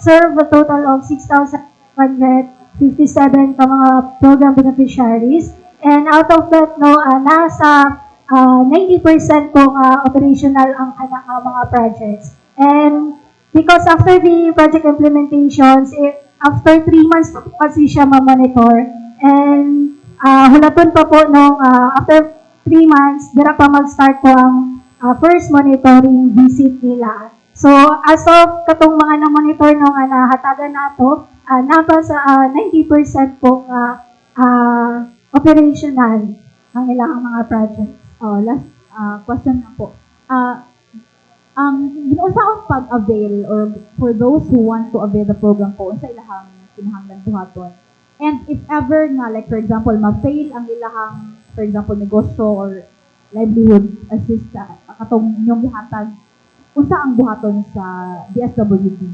served a total of 6,157 ka mga program beneficiaries. And out of that, no, nasa 90% po operational ang mga projects. And because after the project implementations, after 3 months po kasi siya ma-monitor. And hulaton pa po nung after 3 months, dira pa mag-start po ang first monitoring visit nila. So, as of katong mga na-monitor nung nahatagan nato, napa sa 90% po operational ang ilang mga projects. Last question na po. Ang ginuusaong pag-avail or for those who want to avail the program po, unsa ilahang kinahanglan buhaton? And if ever nga, like for example, ma-fail ang ilahang, for example, negosyo or livelihood assistance, katong inyong gihatag, unsa ang buhaton sa DSWD?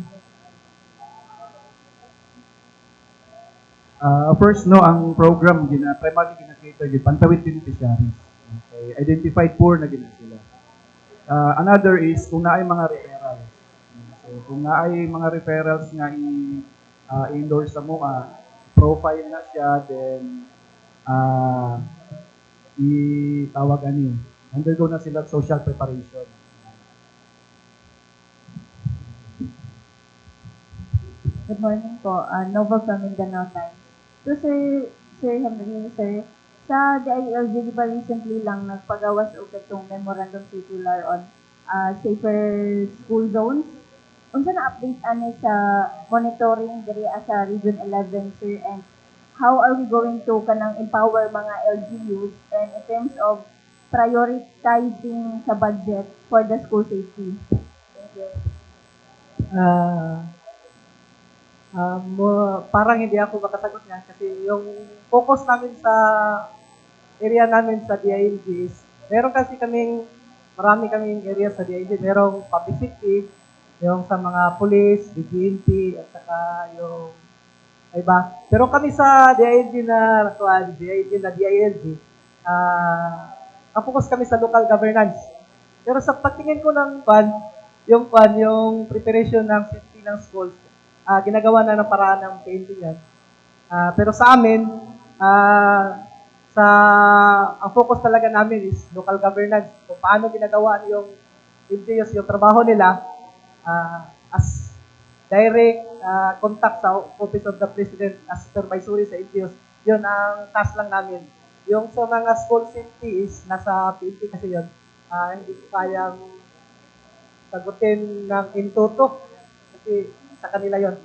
First, no, ang program primarily gina-cater gid pantawid beneficiaries. Okay, identified poor na gina sila. Another is kung naay mga referrals. So, kung naay mga referrals nga i-endorse sa mo, profile na siya, then itawag undergo na sila social preparation. Good morning po. Nova from Mindanao Times. So, Sir Henry, sir, sa DILG, di ba recently lang nagpagawas o itong memorandum circular on safer school zones? Unsa na update ani sa monitoring diri sa Region 11, sir, and how are we going to kanang empower mga LGUs and in terms of prioritizing sa budget for the school safety? Thank you. Parang hindi ako makasagot niyan kasi yung focus namin sa area namin sa DILG is meron kasi marami kaming area sa DILG. Merong public safety, yung sa mga police, BGNP, at saka yung iba. Pero kami sa DILG na DILG, focus kami sa local governance. Pero sa pagtingin ko ng yung preparation ng safety ng schools, ginagawa na ng paraan ng PNP yan. Pero sa amin, ang focus talaga namin is local governance. Kung paano ginagawa yung LGUs, yung trabaho nila as direct contact sa Office of the President as supervisory sa LGUs. Yun ang task lang namin. Yung sa mga school safety is nasa PNP kasi yun. Hindi ko kayang sagutin ng intuto kasi sa kanila yon.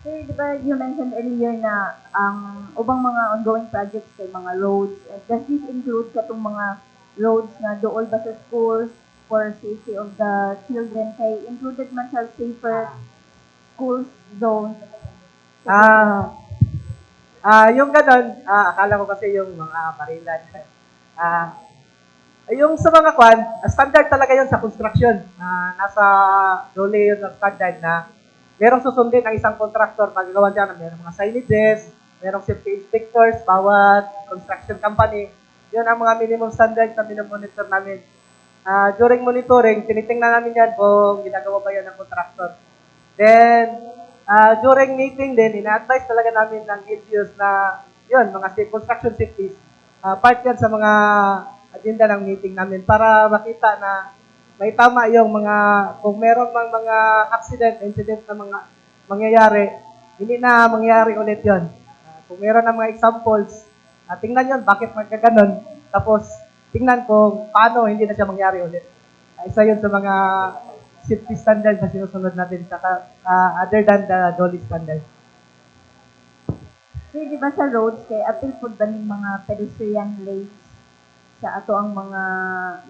Sir, di ba you mentioned earlier na ang ubang mga ongoing projects kay mga roads, does this include katong mga roads na dool ba sa schools for safety of the children kay included man sa safer schools zone? Yung ganun, akala ko kasi yung mga barilan. Ah, yung sa mga kwan, standard talaga yun sa construction. Nasa dole yun ng standard na merong susundin ang isang contractor magagawa dyan. Merong mga signages, merong safety inspectors, bawat construction company. Yun ang mga minimum standard na minomonitor namin. During monitoring, tinitingnan namin yan kung ginagawa ba yan ng contractor. Then, during meeting din, ina-advise talaga namin ng LGUs na yun, mga construction safeties. Part yan sa mga agenda ng meeting namin para makita na may tama yung mga, kung meron mang mga accident, incident na mga mangyayari, hindi na mangyayari ulit yun. Kung meron ng mga examples, tingnan yun, bakit magkaganon, tapos tingnan kung paano hindi na siya mangyari ulit. Isa yun sa mga safety standard na sinusunod natin other than the DOLI standard. So, di ba sa roads, kay apil po ba ng mga pedestrian lanes sa ato ang mga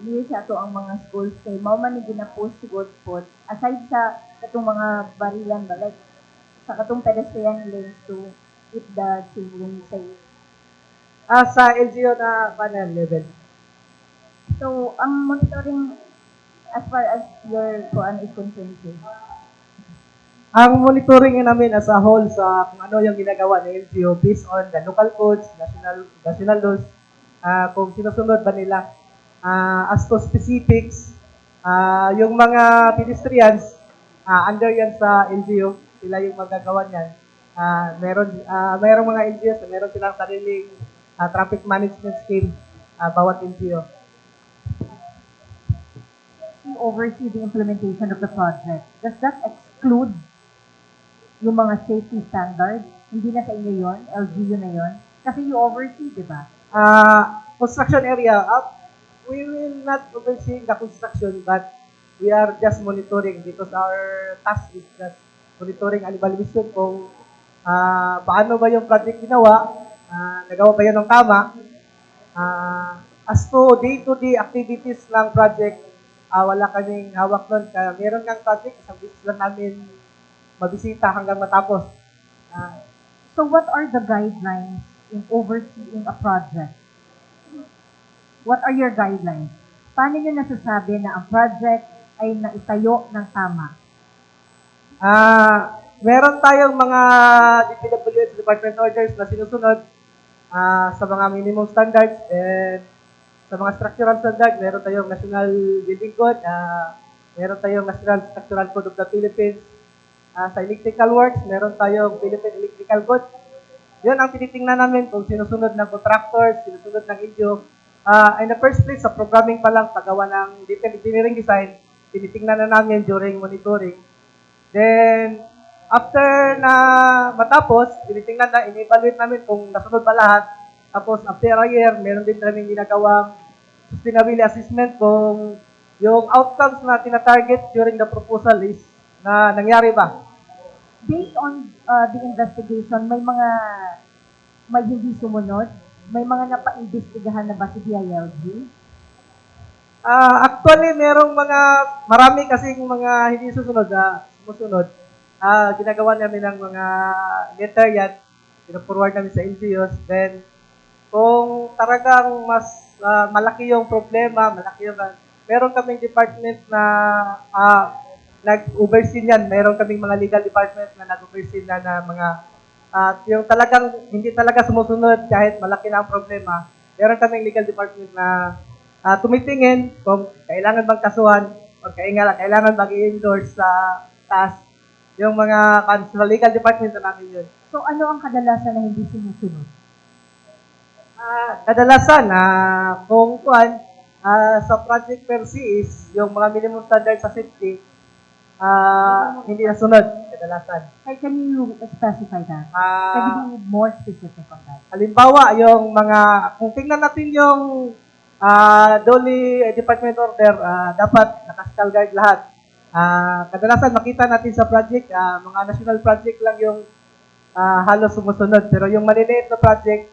near sa ato ang mga schools kay mao man ni gina-post sigud pod aside sa katong mga barilan ba like sa katong pedestrian lanes to keep the children safe. Sa LGU na panel level. So, ang monitoring as far as your kuan is concerned, sir. Ang monitoring namin as a whole sa kung ano yung ginagawa ng LGU based on the local codes, national laws, kung sinusunod ba nila. As to specifics, yung mga pedestrians, under yan sa LGU, sila yung magagawa niyan. Mayroong mga LGUs, meron silang sariling traffic management scheme, bawat LGU. You oversee the implementation of the project. Does that exclude yung mga safety standards? Hindi na sa inyo yon, LGU na yon? Kasi you oversee, di ba? Construction area, we will not oversee the construction, but we are just monitoring because our task is just monitoring and evaluation kung paano ba yung project ginawa, nagawa ba yan ng tama. As to day-to-day activities ng project, wala kaming hawak nun. Meron kang project, isang beses lang namin mabisita hanggang matapos. So what are the guidelines in overseeing a project? What are your guidelines? Paano nyo nasasabi na ang project ay naitayo ng tama? Meron tayong mga DPWH Department Orders na sinusunod sa mga minimum standards and sa mga structural standards. Meron tayong National Building Code, meron tayong National Structural Code of the Philippines. Sa electrical works, meron tayong Philippine Electrical Code. Yun ang tinitingnan namin kung sinusunod ng contractors, sinusunod ng LGU. In the first place, sa programming pa lang, paggawa ng detailed engineering design, tinitingnan na namin during monitoring. Then, after na matapos, tinitingnan na, in-evaluate namin kung nasunod ba lahat. Tapos, after a year, meron din namin ginagawang sustainability assessment kung yung outcomes na tina-target during the proposal is na nangyari ba. Based on the investigation, may hindi sumunod? May mga napa-investigahan na ba si DILG? Actually, marami kasing mga hindi sumusunod. Ginagawa namin ng mga letter yan, pinaforward namin sa LGUs. Then, kung talagang mas malaki yung problema, meron kaming department na nag-oversee yan. Meron kaming mga legal department na nag-oversee na mga yung talagang hindi talaga sumusunod kahit malaki na ang problema. Meron kaming legal department na tumitingin kung kailangan bang kasuhan o kailangan bang i-endorse sa task. Yung mga sa legal department na namin yun. So ano ang kadalasan na hindi sinusunod? Kadalasan, kung sa project per se is yung mga minimum standards sa safety, hindi nasunod kadalasan. Can you specify that? Can you be more specific on that? Halimbawa, kung tingnan natin yung DOLI Department Order, dapat naka-skull guard lahat. Kadalasan makita natin sa project, mga national project lang yung halos sumusunod. Pero yung maliliit na project,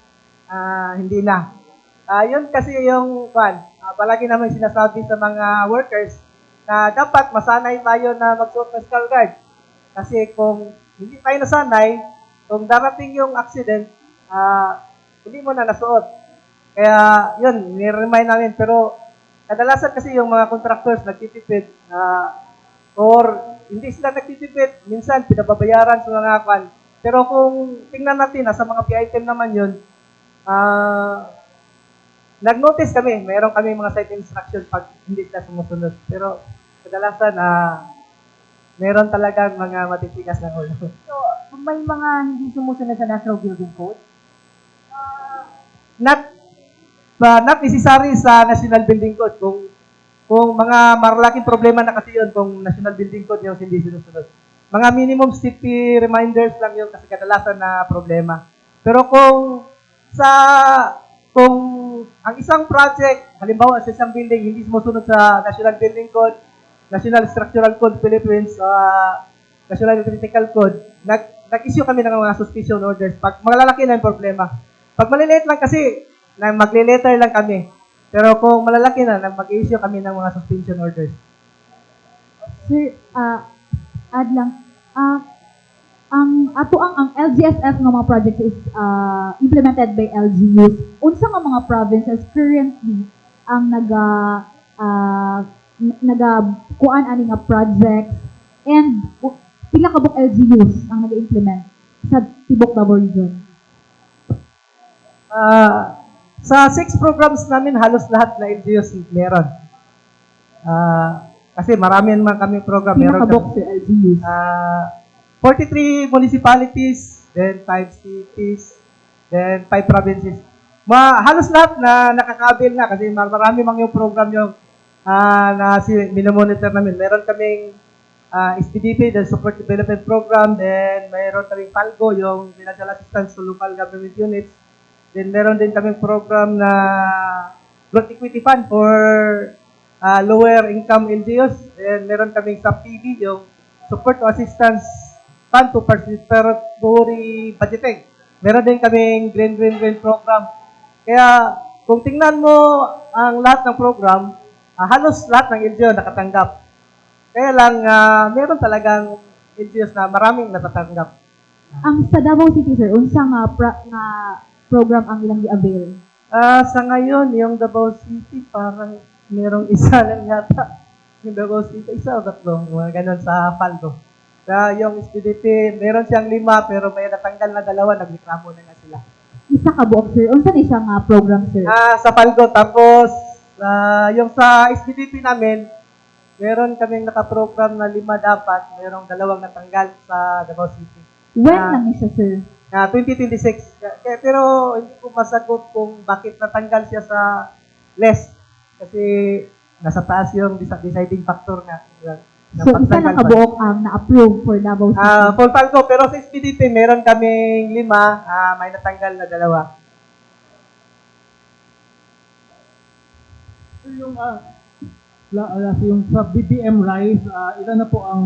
hindi na. Yun kasi yung palagi naman sinasabi sa mga workers na dapat masanay tayo na magsuot ng skull guard. Kasi kung hindi tayo nasanay, kung darating yung accident, hindi mo na nasuot. Kaya, yun, nire-remind namin. Pero, kadalasan kasi yung mga contractors nagtitipid, or hindi sila nagtitipid, minsan pinababayaran sa mga kwan. Pero kung tingnan natin, sa mga P-item naman yun, nag-notice kami, mayroon kami mga site instruction pag hindi sila sumusunod. Pero, kadalasan, meron talagang mga matitigas ng ulo. So, may mga hindi sumusunod sa National Building Code? Not necessary sa National Building Code. Kung mga maralaking problema na kasi yun, kung National Building Code yung hindi sinusunod. Mga minimum safety reminders lang yun kasi kadalasan na problema. Pero kung ang isang project, halimbawa sa isang building, hindi sumusunod sa National Building Code, National Structural Code Philippines, National Critical Code, nag-issue kami ng mga suspicion orders. Pag malalaki na yung problema. Pag maliliit lang kasi, magle-letter lang kami. Pero kung malalaki na, mag-issue kami ng mga suspension orders. Sir, add lang. Ang LGSF ng mga projects is implemented by LGUs. Unsa nga mga provinces currently ang kuan ani nga projects and pila ka buk LGUs ang nag-implement sa Tibok Davao Region? Sa 6 programs namin, halos lahat na LGUs meron. Kasi marami naman kami program. Pila ka buk sa LGUs? 43 municipalities, then 5 cities, then 5 provinces. Halos lahat na nakakabil na kasi marami mang yung program yung minomonitor namin. Meron kaming SPDP, the Support Development Program, then mayroon kaming PALGO, yung Financial Assistance to Local Government Units. Then meron din kaming program na Growth Equity Fund for lower income LGUs. Then meron kaming SUB-PB, yung Support to Assistance Fund to Participatory Budgeting. Meron din kaming Green program. Kaya kung tingnan mo ang lahat ng program, halos lahat ng LGU nakatanggap. Kaya lang, meron talagang LGUs na maraming natatanggap. Ang sa Davao City, sir, unsa nga program ang ilang i-avail? Sa ngayon, yung Davao City, parang merong isa lang yata. Yung Davao City, isa o tatlo, mga ganun sa PALGO. Yung SPDP, meron siyang 5, pero may natanggal na 2, nagreklamo na nga sila. Isa ka buok, sir. Unsa ni siya nga program, sir? Sa PALGO, tapos yung sa SPDP namin, meron kaming nakaprogram na 5 dapat, merong 2 natanggal sa Davao City. When lang ni siya, sir? 2026. Pero hindi ko masagot kung bakit natanggal siya sa list. Kasi nasa taas yung deciding factor nga. So, isa lang kabuok ang na-approve for Davao City? For PALGO, pero sa SPDP, meron kaming 5, may natanggal na 2. Yung sa BBM Rise, ilan na po ang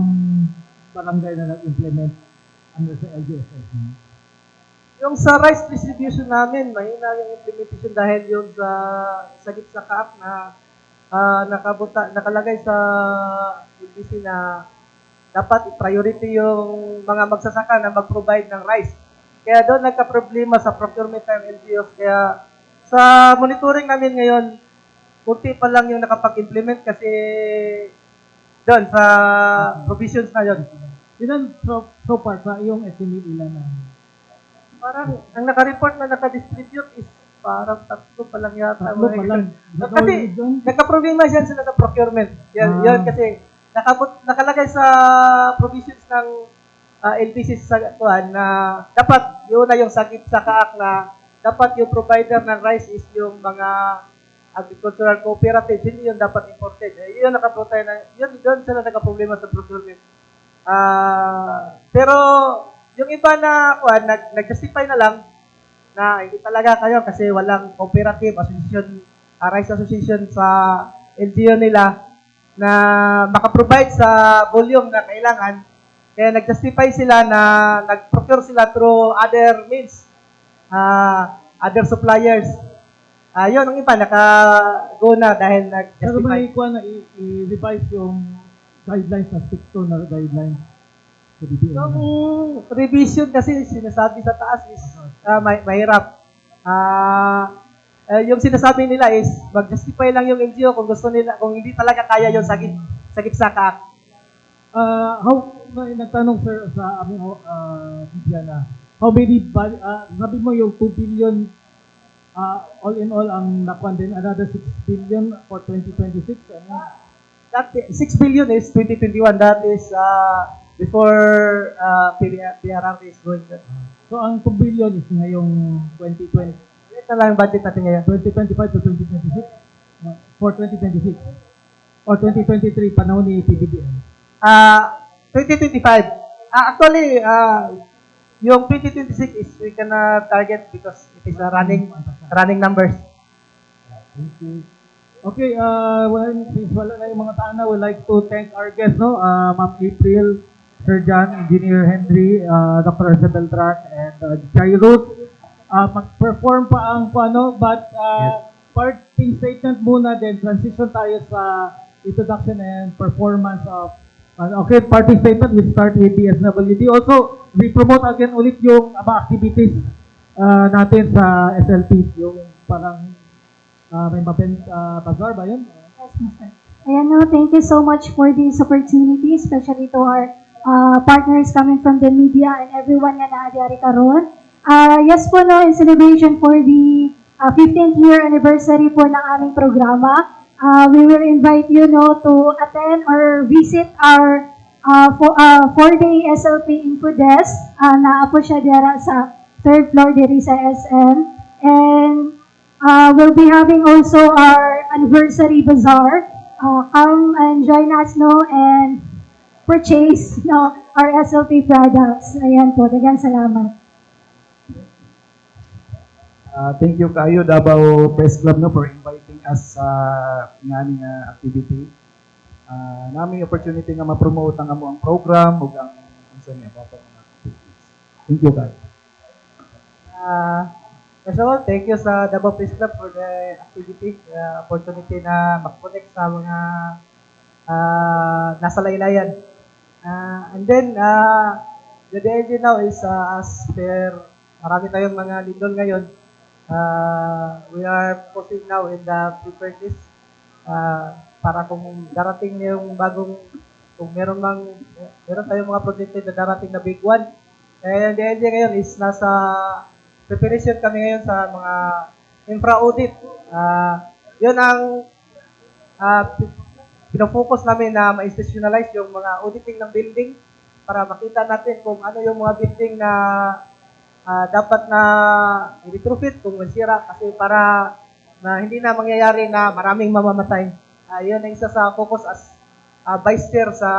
barangay na nag-implement under sa LGSF? Yung sa rice distribution namin, mahina yung implementation dahil yung sa gitsa kaak na nakalagay sa LBC na dapat i-priority yung mga magsasaka na mag-provide ng rice. Kaya doon nagka-problema sa procurement ng LGUs. Kaya sa monitoring namin ngayon, kunti pa lang yung nakapag-implement kasi doon sa provisions na yun. Ilan so far sa iyong estimate ilan na? Parang ang naka-report na naka-distribute is parang 3 pa lang yata. 3 pa lang. Kasi nagka-problema yan sila sa procurement. Yan kasi nakalagay sa provisions ng LPC sa kuan na dapat yun na yung sakit sa kaak na dapat yung provider ng rice is yung mga agricultural cooperatives, hindi yun dapat imported. Yun nakaprotay na, yun sila nagka-problema sa procurement. Pero yung iba na kuan nag-justify na lang na hindi talaga kayo kasi walang cooperative association, rice association sa LGU nila na makaprovide sa volume na kailangan. Kaya nag-justify sila na nag-procure sila through other means, other suppliers. Yun, ang iba naka-go na dahil nag-justify. Pero may kuan na i-revise yung guidelines sa 6 na guidelines sa BBM. Yung revision kasi sinasabi sa taas is mahirap. Yung sinasabi nila is mag-justify lang yung NGO kung gusto nila, kung hindi talaga kaya yung sagip saka. May nagtanong sir sa aming media na how many sabi mo yung 2 billion all in all ang nakuha din another 6 billion for 2026 ano? That 6 billion is 2021. That is before PRR is going to. So ang 2 billion is ngayong 2020 Ito lang yung budget natin ngayon. 2025 to 2026 for 2026 or 2023 panahon ni PBBM. 2025. Actually, yung 2026 is we can target because it is running numbers. Okay, since wala na yung mga tana, we'd like to thank our guests, no? Ma'am April, Sir John, Engineer Henry, Dr. Isabel Beltran, and Jairus. Mag-perform pa ang but parting statement muna, then transition tayo sa introduction and performance of okay, parting statement, we start with the SWD. Also, we promote again ulit yung mga activities natin sa SLP, yung parang may bazaar ba yun? Yes, Mr. Ayan, no, thank you so much for this opportunity, especially to our partners coming from the media and everyone nga na-adiyari karon. Yes po, no, in celebration for the 15th year anniversary po ng aming programa, we will invite you, no, to attend or visit our 4-day SLP Info Desk. Naa po siya dira sa 3rd floor diri sa SM. And we'll be having also our anniversary bazaar. Come and join us, no, and purchase, no, our SLP products. Ayan po, daghang salamat. Thank you kayo Davao Press Club no for inviting us sa ngani nga activity. Nami opportunity nga ma-promote ang amo ang program ug ang unsa ni ato mga activities. Thank you kayo. First of all, thank you sa Davao Press Club for the activity, opportunity na mag-connect sa mga nasa laylayan. And then, the idea now is as per marami tayong mga lindol ngayon, we are focusing now in the preparedness para kung darating yung bagong, kung meron tayong mga projected na darating na big one. And the idea ngayon is nasa preparation kami ngayon sa mga infra audit. Yun ang pinofocus namin na ma-institutionalize yung mga auditing ng building para makita natin kung ano yung mga building na dapat na i-retrofit kung masira kasi para na hindi na mangyayari na maraming mamamatay. Yun ang isa sa focus as vice chair sa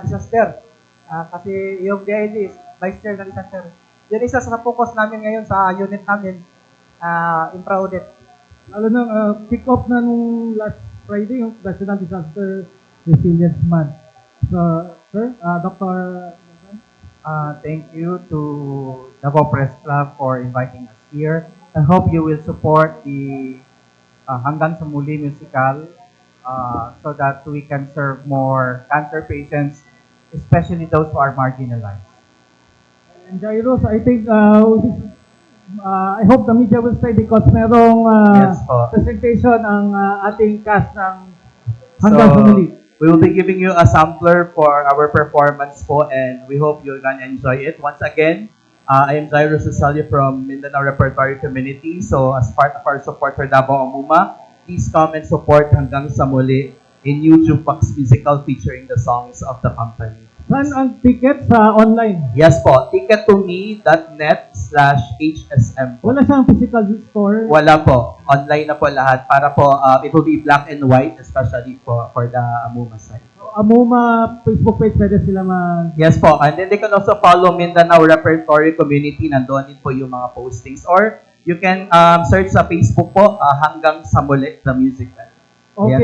disaster. Kasi yung DID is vice chair ng disaster. Yun isa sa focus namin ngayon sa unit namin, infra audit. Lalo na kick off na nung last Friday yung National Disaster Resilience Month. So, sir, Dr. Thank you to Davao Press Club for inviting us here. I hope you will support the Hanggang sa Muli musical so that we can serve more cancer patients, especially those who are marginalized. And Jairus, I think I hope the media will stay because merong Yes po. presentation ang ating cast ng Hanggang sa Muli. We will be giving you a sampler for our performance po and we hope you're gonna enjoy it. Once again, I am Jairus Cesalia from Mindanao Repertory Community. So as part of our support for Davao Amuma, please come and support Hanggang sa Muli, a new jukebox musical featuring the songs of the company. Saan ang ticket sa online? Yes po, tickettome.net/HSM. Wala siyang physical store. Wala po. Online na po lahat. Para po, it will be black and white, especially for the Amuma side. Amuma Facebook page, pwede sila mag... Yes po. And then they can also follow Mindanao Repertory Community. Nandoon din po yung mga postings. Or you can search sa Facebook po, Hanggang sa Muli, the music band. Okay.